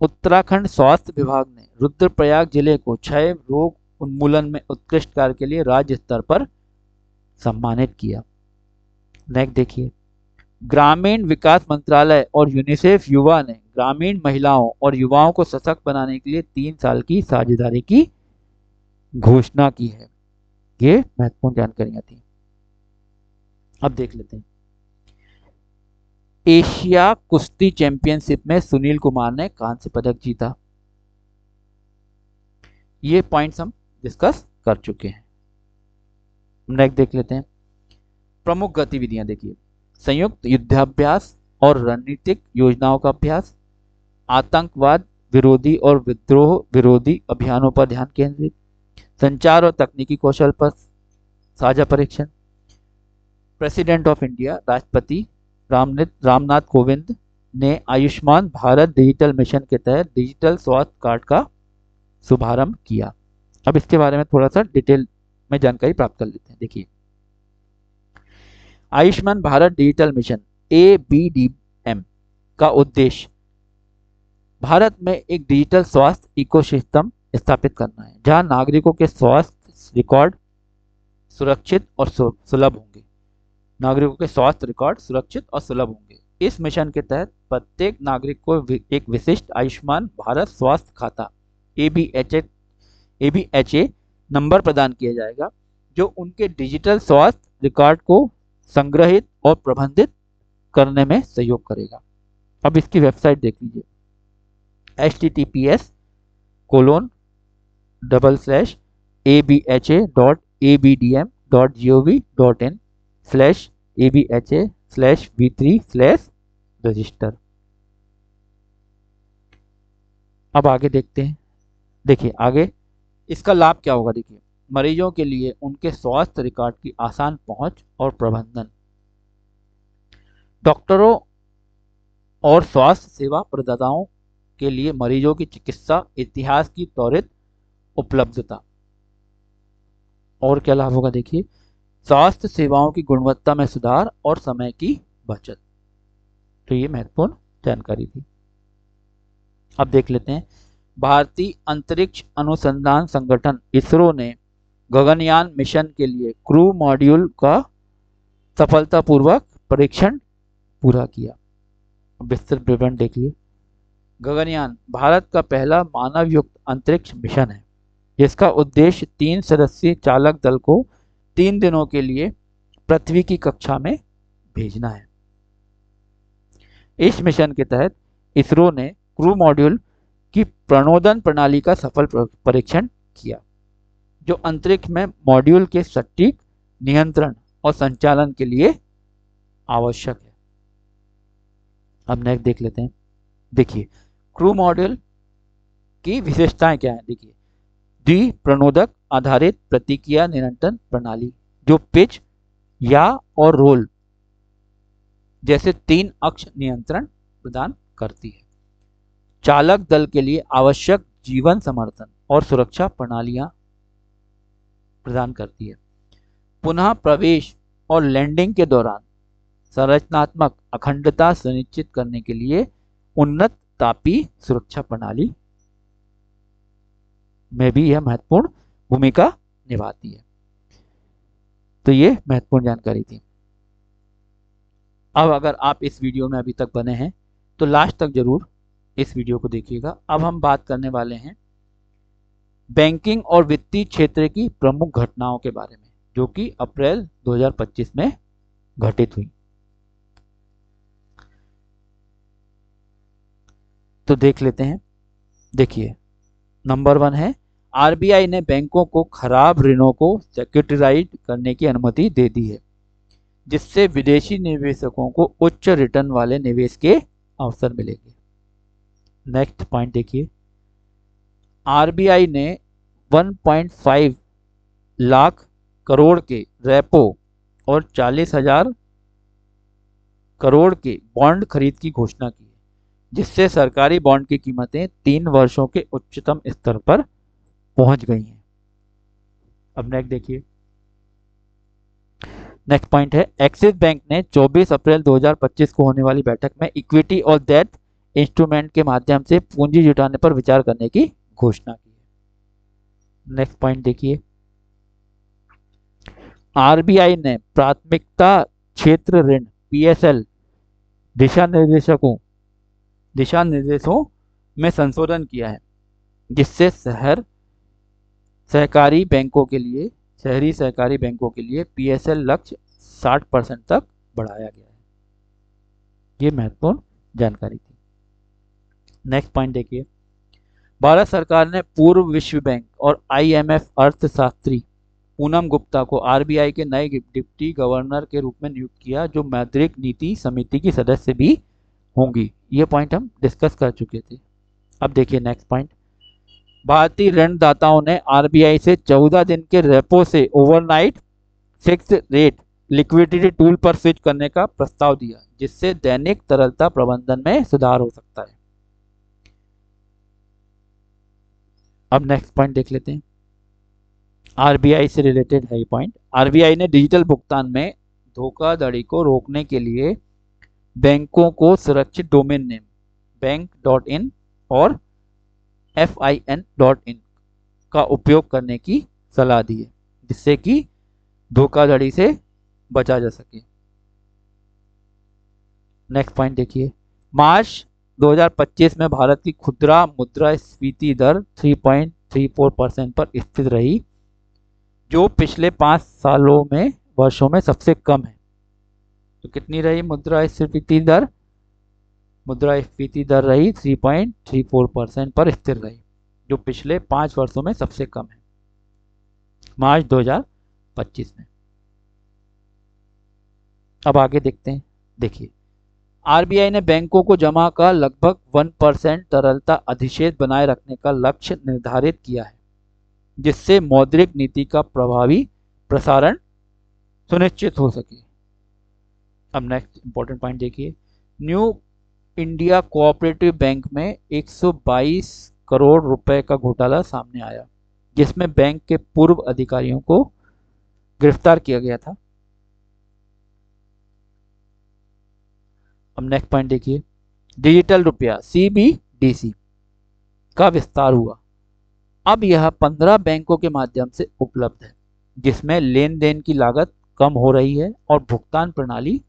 उत्तराखंड स्वास्थ्य विभाग ने रुद्रप्रयाग जिले को क्षय रोग उन्मूलन में उत्कृष्ट कार्य के लिए राज्य स्तर पर सम्मानित किया। नेक्स्ट देखिए, ग्रामीण विकास मंत्रालय और यूनिसेफ युवा ने ग्रामीण महिलाओं और युवाओं को सशक्त बनाने के लिए 3 साल की साझेदारी की घोषणा की है। ये महत्वपूर्ण जानकारियां थी। अब देख लेते हैं, एशिया कुश्ती चैंपियनशिप में सुनील कुमार ने कांस्य पदक जीता। ये पॉइंट्स हम डिस्कस कर चुके हैं। नेक्स्ट देख लेते हैं, प्रमुख गतिविधियां देखिए, संयुक्त युद्धाभ्यास और रणनीतिक योजनाओं का अभ्यास, आतंकवाद विरोधी और विद्रोह विरोधी अभियानों पर ध्यान केंद्रित, संचार और तकनीकी कौशल पर साझा परीक्षण। प्रेसिडेंट ऑफ इंडिया राष्ट्रपति रामनाथ कोविंद ने आयुष्मान भारत डिजिटल मिशन के तहत डिजिटल स्वास्थ्य कार्ड का शुभारंभ किया। अब इसके बारे में थोड़ा सा डिटेल में जानकारी प्राप्त कर लेते हैं। देखिए, Ayushman Bharat digital mission ABDM का उद्देश्य भारत में एक डिजिटल स्वास्थ्य इकोसिस्टम स्थापित करना है, जहां नागरिकों के स्वास्थ्य रिकॉर्ड सुरक्षित और सुलभ होंगे। नागरिकों के स्वास्थ्य रिकॉर्ड सुरक्षित और सुलभ होंगे। इस मिशन के तहत प्रत्येक नागरिक को एक विशिष्ट आयुष्मान भारत स्वास्थ्य खाता ABHA नंबर प्रदान किया जाएगा, जो उनके डिजिटल स्वास्थ्य रिकॉर्ड को संग्रहित और प्रबंधित करने में सहयोग करेगा। अब इसकी वेबसाइट देख लीजिए, https://abha.abdm.gov.in/abha/v3/register। अब आगे देखते हैं। देखिए आगे इसका लाभ क्या होगा। देखिए, मरीजों के लिए उनके स्वास्थ्य रिकॉर्ड की आसान पहुंच और प्रबंधन, डॉक्टरों और स्वास्थ्य सेवा प्रदाताओं के लिए मरीजों की चिकित्सा इतिहास की त्वरित उपलब्धता। और क्या लाभ होगा? देखिए, स्वास्थ्य सेवाओं की गुणवत्ता में सुधार और समय की बचत। तो ये महत्वपूर्ण जानकारी थी। अब देख लेते हैं, भारतीय अंतरिक्ष अनुसंधान संगठन इसरो ने गगनयान मिशन के लिए क्रू मॉड्यूल का सफलतापूर्वक परीक्षण पूरा किया। विस्तृत विवरण देखिए, गगनयान भारत का पहला मानव युक्त अंतरिक्ष मिशन है, जिसका उद्देश्य 3 सदस्यीय चालक दल को 3 दिनों के लिए पृथ्वी की कक्षा में भेजना है। इस मिशन के तहत इसरो ने क्रू मॉड्यूल की प्रणोदन प्रणाली का सफल परीक्षण किया, जो अंतरिक्ष में मॉड्यूल के सटीक नियंत्रण और संचालन के लिए आवश्यक है। अब नेक्स्ट देख लेते हैं। देखिए, क्रू मॉड्यूल की विशेषताएं क्या है। देखिए, द्विप्रणोदक आधारित प्रतिक्रिया नियंत्रण प्रणाली, जो पिच या और रोल जैसे 3 अक्ष नियंत्रण प्रदान करती है। चालक दल के लिए आवश्यक जीवन समर्थन और सुरक्षा प्रणालियां प्रदान करती है। पुनः प्रवेश और लैंडिंग के दौरान संरचनात्मक अखंडता सुनिश्चित करने के लिए उन्नत तापीय सुरक्षा प्रणाली में भी यह महत्वपूर्ण भूमिका निभाती है। तो ये महत्वपूर्ण जानकारी थी। अब अगर आप इस वीडियो में अभी तक बने हैं तो लास्ट तक जरूर इस वीडियो को देखिएगा। अब हम बात करने वाले हैं बैंकिंग और वित्तीय क्षेत्र की प्रमुख घटनाओं के बारे में, जो कि अप्रैल 2025 में घटित हुई। तो देख लेते हैं। देखिए, नंबर 1 है आरबीआई ने बैंकों को खराब ऋणों को सिक्योरिटाइज करने की अनुमति दे दी है, जिससे विदेशी निवेशकों को उच्च रिटर्न वाले निवेश के अवसर मिलेंगे। नेक्स्ट पॉइंट देखिए, आरबीआई ने 1.5 लाख करोड़ के रेपो और 40,000 करोड़ के बॉन्ड खरीद की घोषणा की है, जिससे सरकारी बॉन्ड की कीमतें 3 वर्षों के उच्चतम स्तर पर पहुंच गई हैं। अब नेक्स्ट देखिए, नेक्स्ट पॉइंट है, एक्सिस बैंक ने 24 अप्रैल 2025 को होने वाली बैठक में इक्विटी और डेट इंस्ट्रूमेंट के माध्यम से पूंजी जुटाने पर विचार करने की घोषणा की है। नेक्स्ट पॉइंट देखिए, आरबीआई ने प्राथमिकता क्षेत्र ऋण पीएसएल दिशा निर्देशों में संशोधन किया है, जिससे शहरी सहकारी बैंकों के लिए पीएसएल लक्ष्य 60% तक बढ़ाया गया है। ये महत्वपूर्ण जानकारी थी। नेक्स्ट पॉइंट देखिए, भारत सरकार ने पूर्व विश्व बैंक और आईएमएफ अर्थशास्त्री पूनम गुप्ता को आरबीआई के नए डिप्टी गवर्नर के रूप में नियुक्त किया, जो मौद्रिक नीति समिति की सदस्य भी होंगी। ये पॉइंट हम डिस्कस कर चुके थे। अब देखिए नेक्स्ट पॉइंट, भारतीय ऋणदाताओं ने आरबीआई से 14 दिन के रेपो से overnight fixed rate liquidity tool पर स्विच करने का प्रस्ताव दिया, जिससे दैनिक तरलता प्रबंधन में सुधार हो सकता है। अब नेक्स्ट पॉइंट देख लेते हैं, आरबीआई से रिलेटेड है ये पॉइंट। आरबीआई ने डिजिटल भुगतान में धोखाधड़ी को रोकने के लिए बैंकों को सुरक्षित डोमेन नेम बैंक.in और fin.in का उपयोग करने की सलाह दी है, जिससे कि धोखाधड़ी से बचा जा सके। नेक्स्ट पॉइंट देखिए, मार्च 2025 में भारत की खुदरा मुद्रास्फीति दर 3.34% पर स्थिर रही, जो पिछले 5 वर्षों में सबसे कम है। तो कितनी रही मुद्रास्फीति दर? मुद्रास्फीति दर रही 3.34% पर स्थिर रही, जो पिछले 5 वर्षों में सबसे कम है, मार्च 2025 में। अब आगे देखते हैं। देखिए, आरबीआई ने बैंकों को जमा का लगभग 1% तरलता अधिशेष बनाए रखने का लक्ष्य निर्धारित किया है, जिससे मौद्रिक नीति का प्रभावी प्रसारण सुनिश्चित हो सके। अब नेक्स्ट इंपॉर्टेंट पॉइंट देखिए, न्यू इंडिया कोऑपरेटिव बैंक में 122 करोड़ रुपए का घोटाला सामने आया, जिसमें बैंक के पूर्व अधिकारियों को गिरफ्तार किया गया था। अब नेक्स्ट पॉइंट देखिए, डिजिटल रुपया CBDC का विस्तार हुआ। अब यह 15 बैंकों के माध्यम से उपलब्ध है, जिसमें लेन देन की लागत कम हो रही है और भुगतान प्रणाली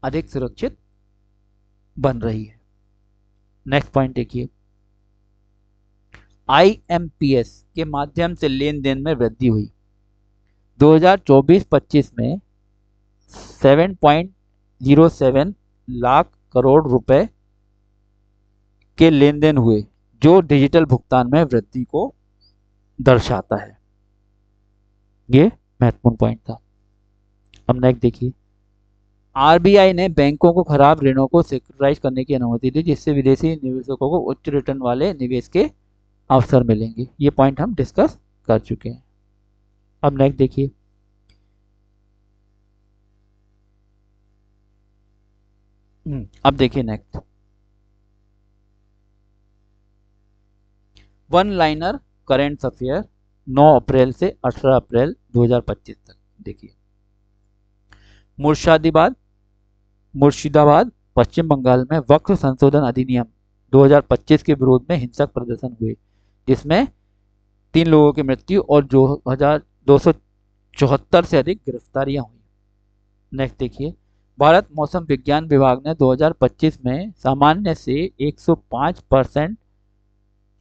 अधिक सुरक्षित बन रही है। नेक्स्ट पॉइंट देखिए, IMPS के माध्यम से लेन देन में वृद्धि हुई। 2024-25 में 7.07 लाख करोड़ रुपए के लेन देन हुए, जो डिजिटल भुगतान में वृद्धि को दर्शाता है। ये महत्वपूर्ण पॉइंट था। अब नेक्स्ट देखिए, आरबीआई ने बैंकों को खराब ऋणों को सिक्योरिटाइज करने की अनुमति दी, जिससे विदेशी निवेशकों को उच्च रिटर्न वाले निवेश के अवसर मिलेंगे। ये पॉइंट हम डिस्कस कर चुके हैं। अब नेक्स्ट देखिए, अब देखिए next, one liner current affair 9 अप्रैल से 18 अप्रैल 2025 तक। देखिए, मुर्शिदाबाद पश्चिम बंगाल में वक्फ संशोधन अधिनियम 2025 के विरोध में हिंसक प्रदर्शन हुए, जिसमें 3 लोगों की मृत्यु और 274 से अधिक गिरफ्तारियां हुई। नेक्स्ट देखिए, भारत मौसम विज्ञान विभाग ने 2025 में सामान्य से 105%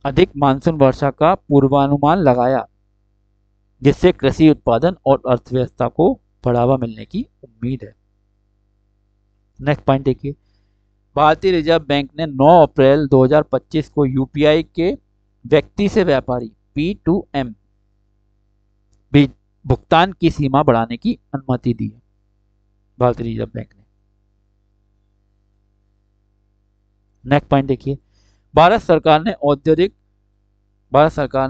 अधिक मानसून वर्षा का पूर्वानुमान लगाया, जिससे कृषि उत्पादन और अर्थव्यवस्था को बढ़ावा मिलने की उम्मीद है। नेक्स्ट पॉइंट देखिए, भारतीय रिजर्व बैंक ने 9 अप्रैल 2025 को यूपीआई के व्यक्ति से व्यापारी P2M भी भुगतान की सीमा बढ़ाने की अनुमति दी है भारतीय रिजर्व बैंक ने। नेक्स्ट पॉइंट देखिए, भारत सरकार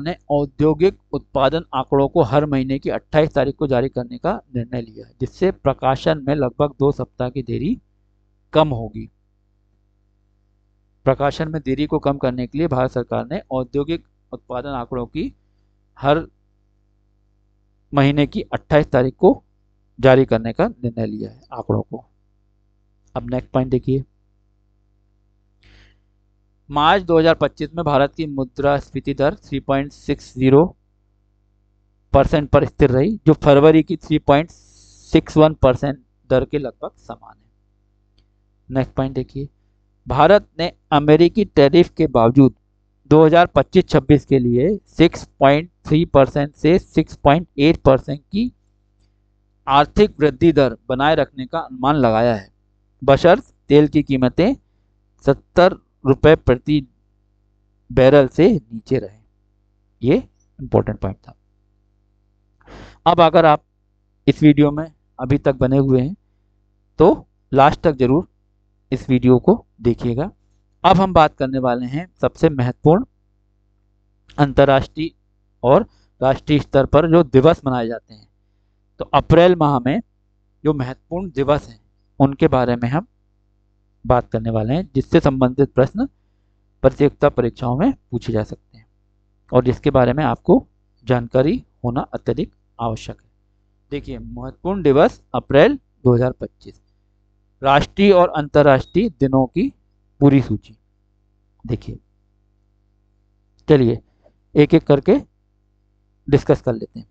ने औद्योगिक उत्पादन आंकड़ों को हर महीने की 28 तारीख को जारी करने का निर्णय लिया है, जिससे प्रकाशन में लगभग 2 सप्ताह की देरी कम होगी। प्रकाशन में देरी को कम करने के लिए भारत सरकार ने औद्योगिक उत्पादन आंकड़ों की हर महीने की 28 तारीख को जारी करने का निर्णय लिया है आंकड़ों को। अब नेक्स्ट पॉइंट देखिए, मार्च 2025 में भारत की मुद्रास्फीति दर 3.60% पर स्थिर रही, जो फरवरी की 3.61% दर के लगभग समान है। नेक्स्ट पॉइंट देखिए, भारत ने अमेरिकी टैरिफ के बावजूद 2025-26 के लिए 6.3% से 6.8% की आर्थिक वृद्धि दर बनाए रखने का अनुमान लगाया है, बशर्ते तेल की कीमतें 70 रुपए प्रति बैरल से नीचे रहे। ये इंपॉर्टेंट पॉइंट था। अब अगर आप इस वीडियो में अभी तक बने हुए हैं तो लास्ट तक जरूर इस वीडियो को देखिएगा। अब हम बात करने वाले हैं सबसे महत्वपूर्ण अंतर्राष्ट्रीय और राष्ट्रीय स्तर पर जो दिवस मनाए जाते हैं। तो अप्रैल माह में जो महत्वपूर्ण दिवस हैं उनके बारे में हम बात करने वाले हैं, जिससे संबंधित प्रश्न प्रतियोगिता परीक्षाओं में पूछे जा सकते हैं और जिसके बारे में आपको जानकारी होना अत्यधिक आवश्यक है। देखिए, महत्वपूर्ण दिवस अप्रैल 2025, राष्ट्रीय और अंतर्राष्ट्रीय दिनों की पूरी सूची देखिए। चलिए एक एक करके डिस्कस कर लेते हैं।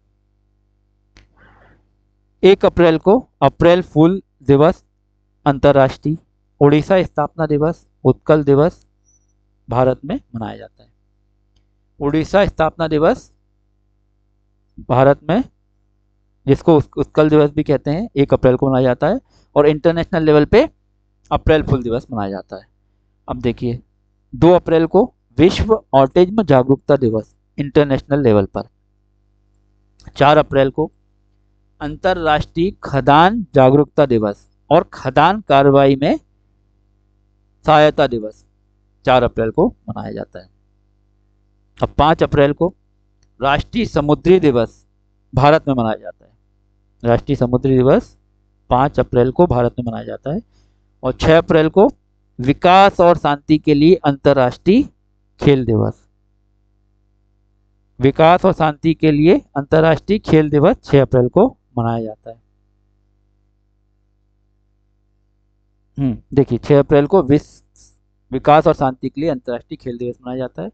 1 अप्रैल को अप्रैल फूल दिवस अंतर्राष्ट्रीय, उड़ीसा स्थापना दिवस, उत्कल दिवस भारत में मनाया जाता है। उड़ीसा स्थापना दिवस भारत में, जिसको उत्कल दिवस भी कहते हैं, 1 अप्रैल को मनाया जाता है और इंटरनेशनल लेवल पे अप्रैल फूल दिवस मनाया जाता है। अब देखिए, 2 अप्रैल को विश्व ऑटिज्म जागरूकता दिवस इंटरनेशनल लेवल पर। 4 अप्रैल को अंतरराष्ट्रीय खदान जागरूकता दिवस और खदान कार्रवाई में सहायता दिवस 4 अप्रैल को मनाया जाता है। अब 5 अप्रैल को राष्ट्रीय समुद्री दिवस भारत में मनाया जाता है। राष्ट्रीय समुद्री दिवस 5 अप्रैल को भारत में मनाया जाता है। और 6 अप्रैल को विकास और शांति के लिए अंतर्राष्ट्रीय खेल दिवस। विकास और शांति के लिए अंतर्राष्ट्रीय खेल दिवस 6 अप्रैल को मनाया जाता है। देखिए, 6 अप्रैल को विकास और शांति के लिए अंतर्राष्ट्रीय खेल दिवस मनाया जाता है।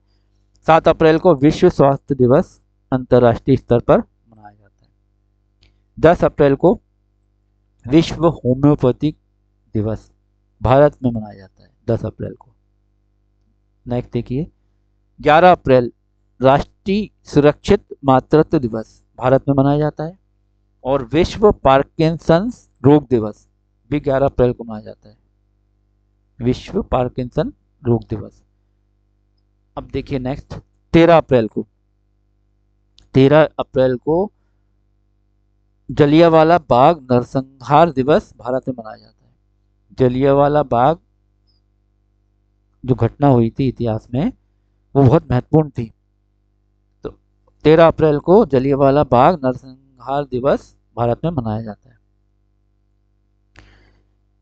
7 अप्रैल को विश्व स्वास्थ्य दिवस अंतर्राष्ट्रीय स्तर पर मनाया जाता है। 10 अप्रैल को विश्व होम्योपैथिक दिवस भारत में मनाया जाता है, 10 अप्रैल को। नेक्स्ट देखिए, 11 अप्रैल राष्ट्रीय सुरक्षित मातृत्व दिवस भारत में मनाया जाता है और विश्व पार्किंसंस रोग दिवस भी 11 अप्रैल को मनाया जाता है, विश्व पार्किंसन रोग दिवस। अब देखिए नेक्स्ट, 13 अप्रैल को जलियांवाला बाग नरसंहार दिवस भारत में मनाया जाता है। जलियांवाला बाग जो घटना हुई थी इतिहास में, वो बहुत महत्वपूर्ण थी। तो 13 अप्रैल को जलियांवाला बाग नरसंहार दिवस भारत में मनाया जाता है।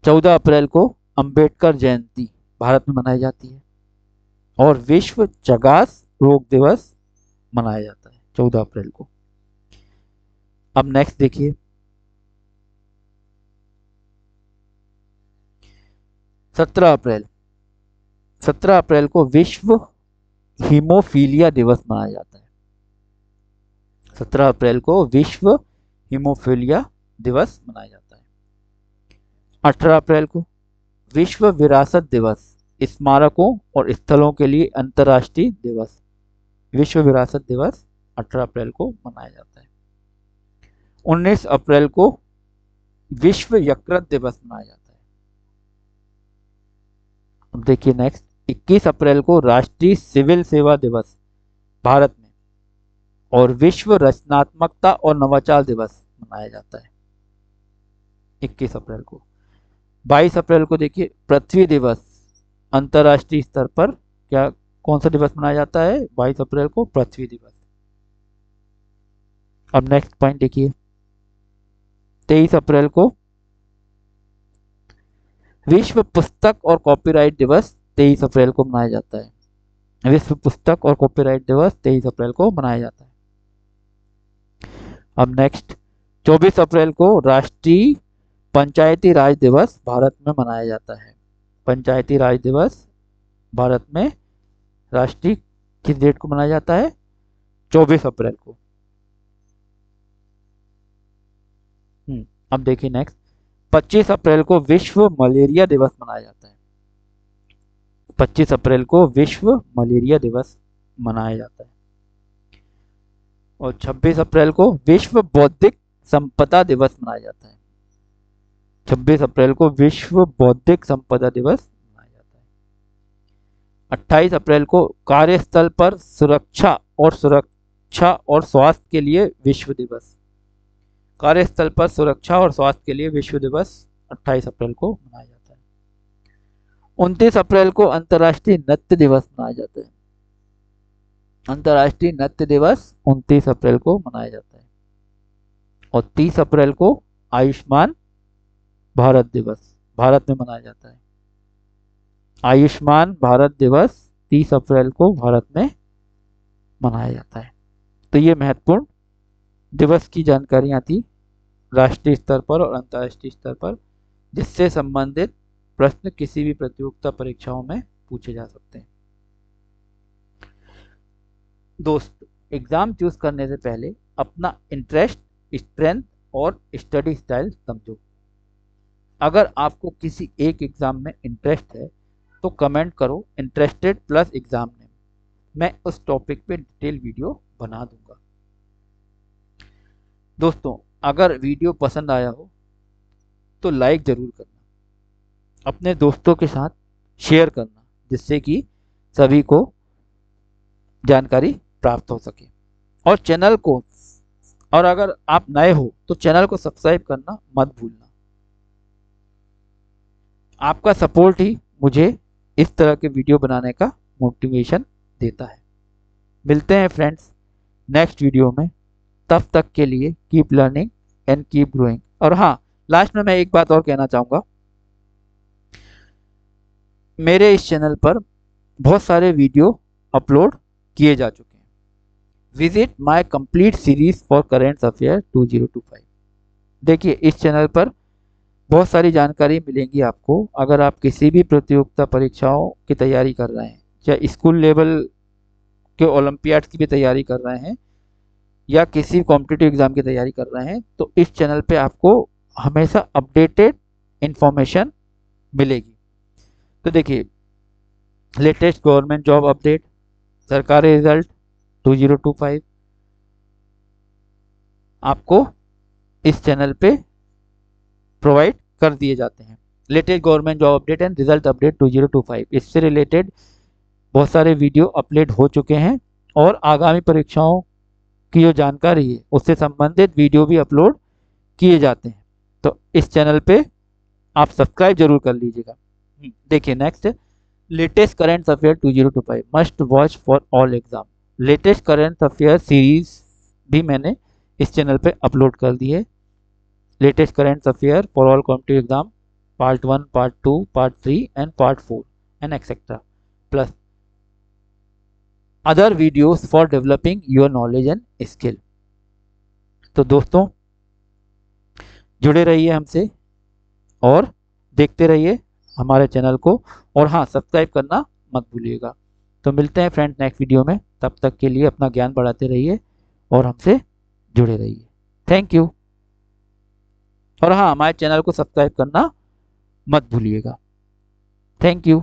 14 अप्रैल को अंबेडकर जयंती भारत में मनाई जाती है और विश्व चगास रोग दिवस मनाया जाता है 14 अप्रैल को। अब नेक्स्ट देखिए, 17 अप्रैल को विश्व हीमोफीलिया दिवस मनाया जाता है। 17 अप्रैल को विश्व हीमोफीलिया दिवस मनाया जाता है। 18 अप्रैल को विश्व विरासत दिवस, स्मारकों और स्थलों के लिए अंतर्राष्ट्रीय दिवस, विश्व विरासत दिवस 18 अप्रैल को मनाया जाता है। 19 अप्रैल को विश्व यकृत दिवस मनाया जाता है। अब देखिए नेक्स्ट, 21 अप्रैल को राष्ट्रीय सिविल सेवा दिवस भारत में और विश्व रचनात्मकता और नवाचार दिवस मनाया जाता है 21 अप्रैल को। 22 अप्रैल को देखिए पृथ्वी दिवस, अंतर्राष्ट्रीय स्तर पर क्या कौन सा दिवस मनाया जाता है? 22 अप्रैल को पृथ्वी दिवस। अब नेक्स्ट पॉइंट देखिए, 23 अप्रैल को विश्व पुस्तक और कॉपीराइट दिवस 23 अप्रैल को मनाया जाता है। विश्व पुस्तक और कॉपीराइट दिवस 23 अप्रैल को मनाया जाता है। अब नेक्स्ट 24 अप्रैल को राष्ट्रीय पंचायती राज दिवस भारत में मनाया जाता है। पंचायती राज दिवस भारत में राष्ट्रीय किस डेट को मनाया जाता है? 24 अप्रैल को। अब देखिए नेक्स्ट 25 अप्रैल को विश्व मलेरिया दिवस मनाया जाता है। 25 अप्रैल को विश्व मलेरिया दिवस मनाया जाता है। और 26 अप्रैल को विश्व बौद्धिक संपदा दिवस मनाया जाता है। 26 अप्रैल को विश्व बौद्धिक संपदा दिवस मनाया जाता है। 28 अप्रैल को कार्यस्थल पर सुरक्षा और स्वास्थ्य के लिए विश्व दिवस। कार्यस्थल पर सुरक्षा और स्वास्थ्य के लिए विश्व दिवस 28 अप्रैल को मनाया जाता है। 29 अप्रैल को अंतर्राष्ट्रीय नृत्य दिवस मनाया जाता है। अंतर्राष्ट्रीय नृत्य दिवस 29 अप्रैल को मनाया जाता है। और 30 अप्रैल को आयुष्मान भारत दिवस भारत में मनाया जाता है। आयुष्मान भारत दिवस 30 अप्रैल को भारत में मनाया जाता है। तो ये महत्वपूर्ण दिवस की जानकारियां थी राष्ट्रीय स्तर पर और अंतर्राष्ट्रीय स्तर पर, जिससे संबंधित प्रश्न किसी भी प्रतियोगिता परीक्षाओं में पूछे जा सकते हैं। दोस्त, एग्जाम चूज करने से पहले अपना इंटरेस्ट, स्ट्रेंथ और स्टडी स्टाइल समझो। अगर आपको किसी एक एग्जाम में इंटरेस्ट है तो कमेंट करो इंटरेस्टेड प्लस एग्जाम नेम, मैं उस टॉपिक पे डिटेल वीडियो बना दूंगा। दोस्तों, अगर वीडियो पसंद आया हो तो लाइक जरूर करना, अपने दोस्तों के साथ शेयर करना, जिससे कि सभी को जानकारी प्राप्त हो सके। और चैनल को, और अगर आप नए हो तो चैनल को सब्सक्राइब करना मत भूलना। आपका सपोर्ट ही मुझे इस तरह के वीडियो बनाने का मोटिवेशन देता है। मिलते हैं फ्रेंड्स नेक्स्ट वीडियो में, तब तक के लिए keep learning and keep growing. और हाँ, लास्ट में मैं एक बात और कहना चाहूँगा, मेरे इस चैनल पर बहुत सारे वीडियो अपलोड किए जा चुके हैं। Visit my complete series for current affair 2025। देखिए, इस चैनल पर बहुत सारी जानकारी मिलेंगी आपको। अगर आप किसी भी प्रतियोगिता परीक्षाओं की तैयारी कर रहे हैं, या स्कूल लेवल के ओलंपियाड्स की भी तैयारी कर रहे हैं, या किसी कॉम्पिटिटिव एग्जाम की तैयारी कर रहे हैं, तो इस चैनल पे आपको हमेशा अपडेटेड इंफॉर्मेशन मिलेगी। तो देखिए, लेटेस्ट गवर्नमेंट जॉब अपडेट, सरकारी रिजल्ट 2025 आपको इस चैनल पे प्रोवाइड कर दिए जाते हैं। Latest government job update and result update 2025, इससे रिलेटेड बहुत सारे वीडियो अपलोड हो चुके हैं, और आगामी परीक्षाओं की जो जानकारी है उससे संबंधित वीडियो भी अपलोड किए जाते हैं। तो इस चैनल पे आप सब्सक्राइब जरूर कर लीजिएगा। देखिए next, latest current affair 2025 must watch for all exam. Latest current affair series भी मैंने इस चैनल पे अपलोड कर दी है। Latest current affair for all competitive exam part 1, part 2, part 3 and part 4 and etcetera, plus other videos for developing your knowledge and skill. तो दोस्तों, जुड़े रहिए हमसे और देखते रहिए हमारे चैनल को, और हाँ, सब्सक्राइब करना मत भूलिएगा। तो मिलते हैं फ्रेंड्स नेक्स्ट वीडियो में, तब तक के लिए अपना ज्ञान बढ़ाते रहिए और हमसे जुड़े रहिए। Thank you. और हाँ, हमारे चैनल को सब्सक्राइब करना मत भूलिएगा। Thank you.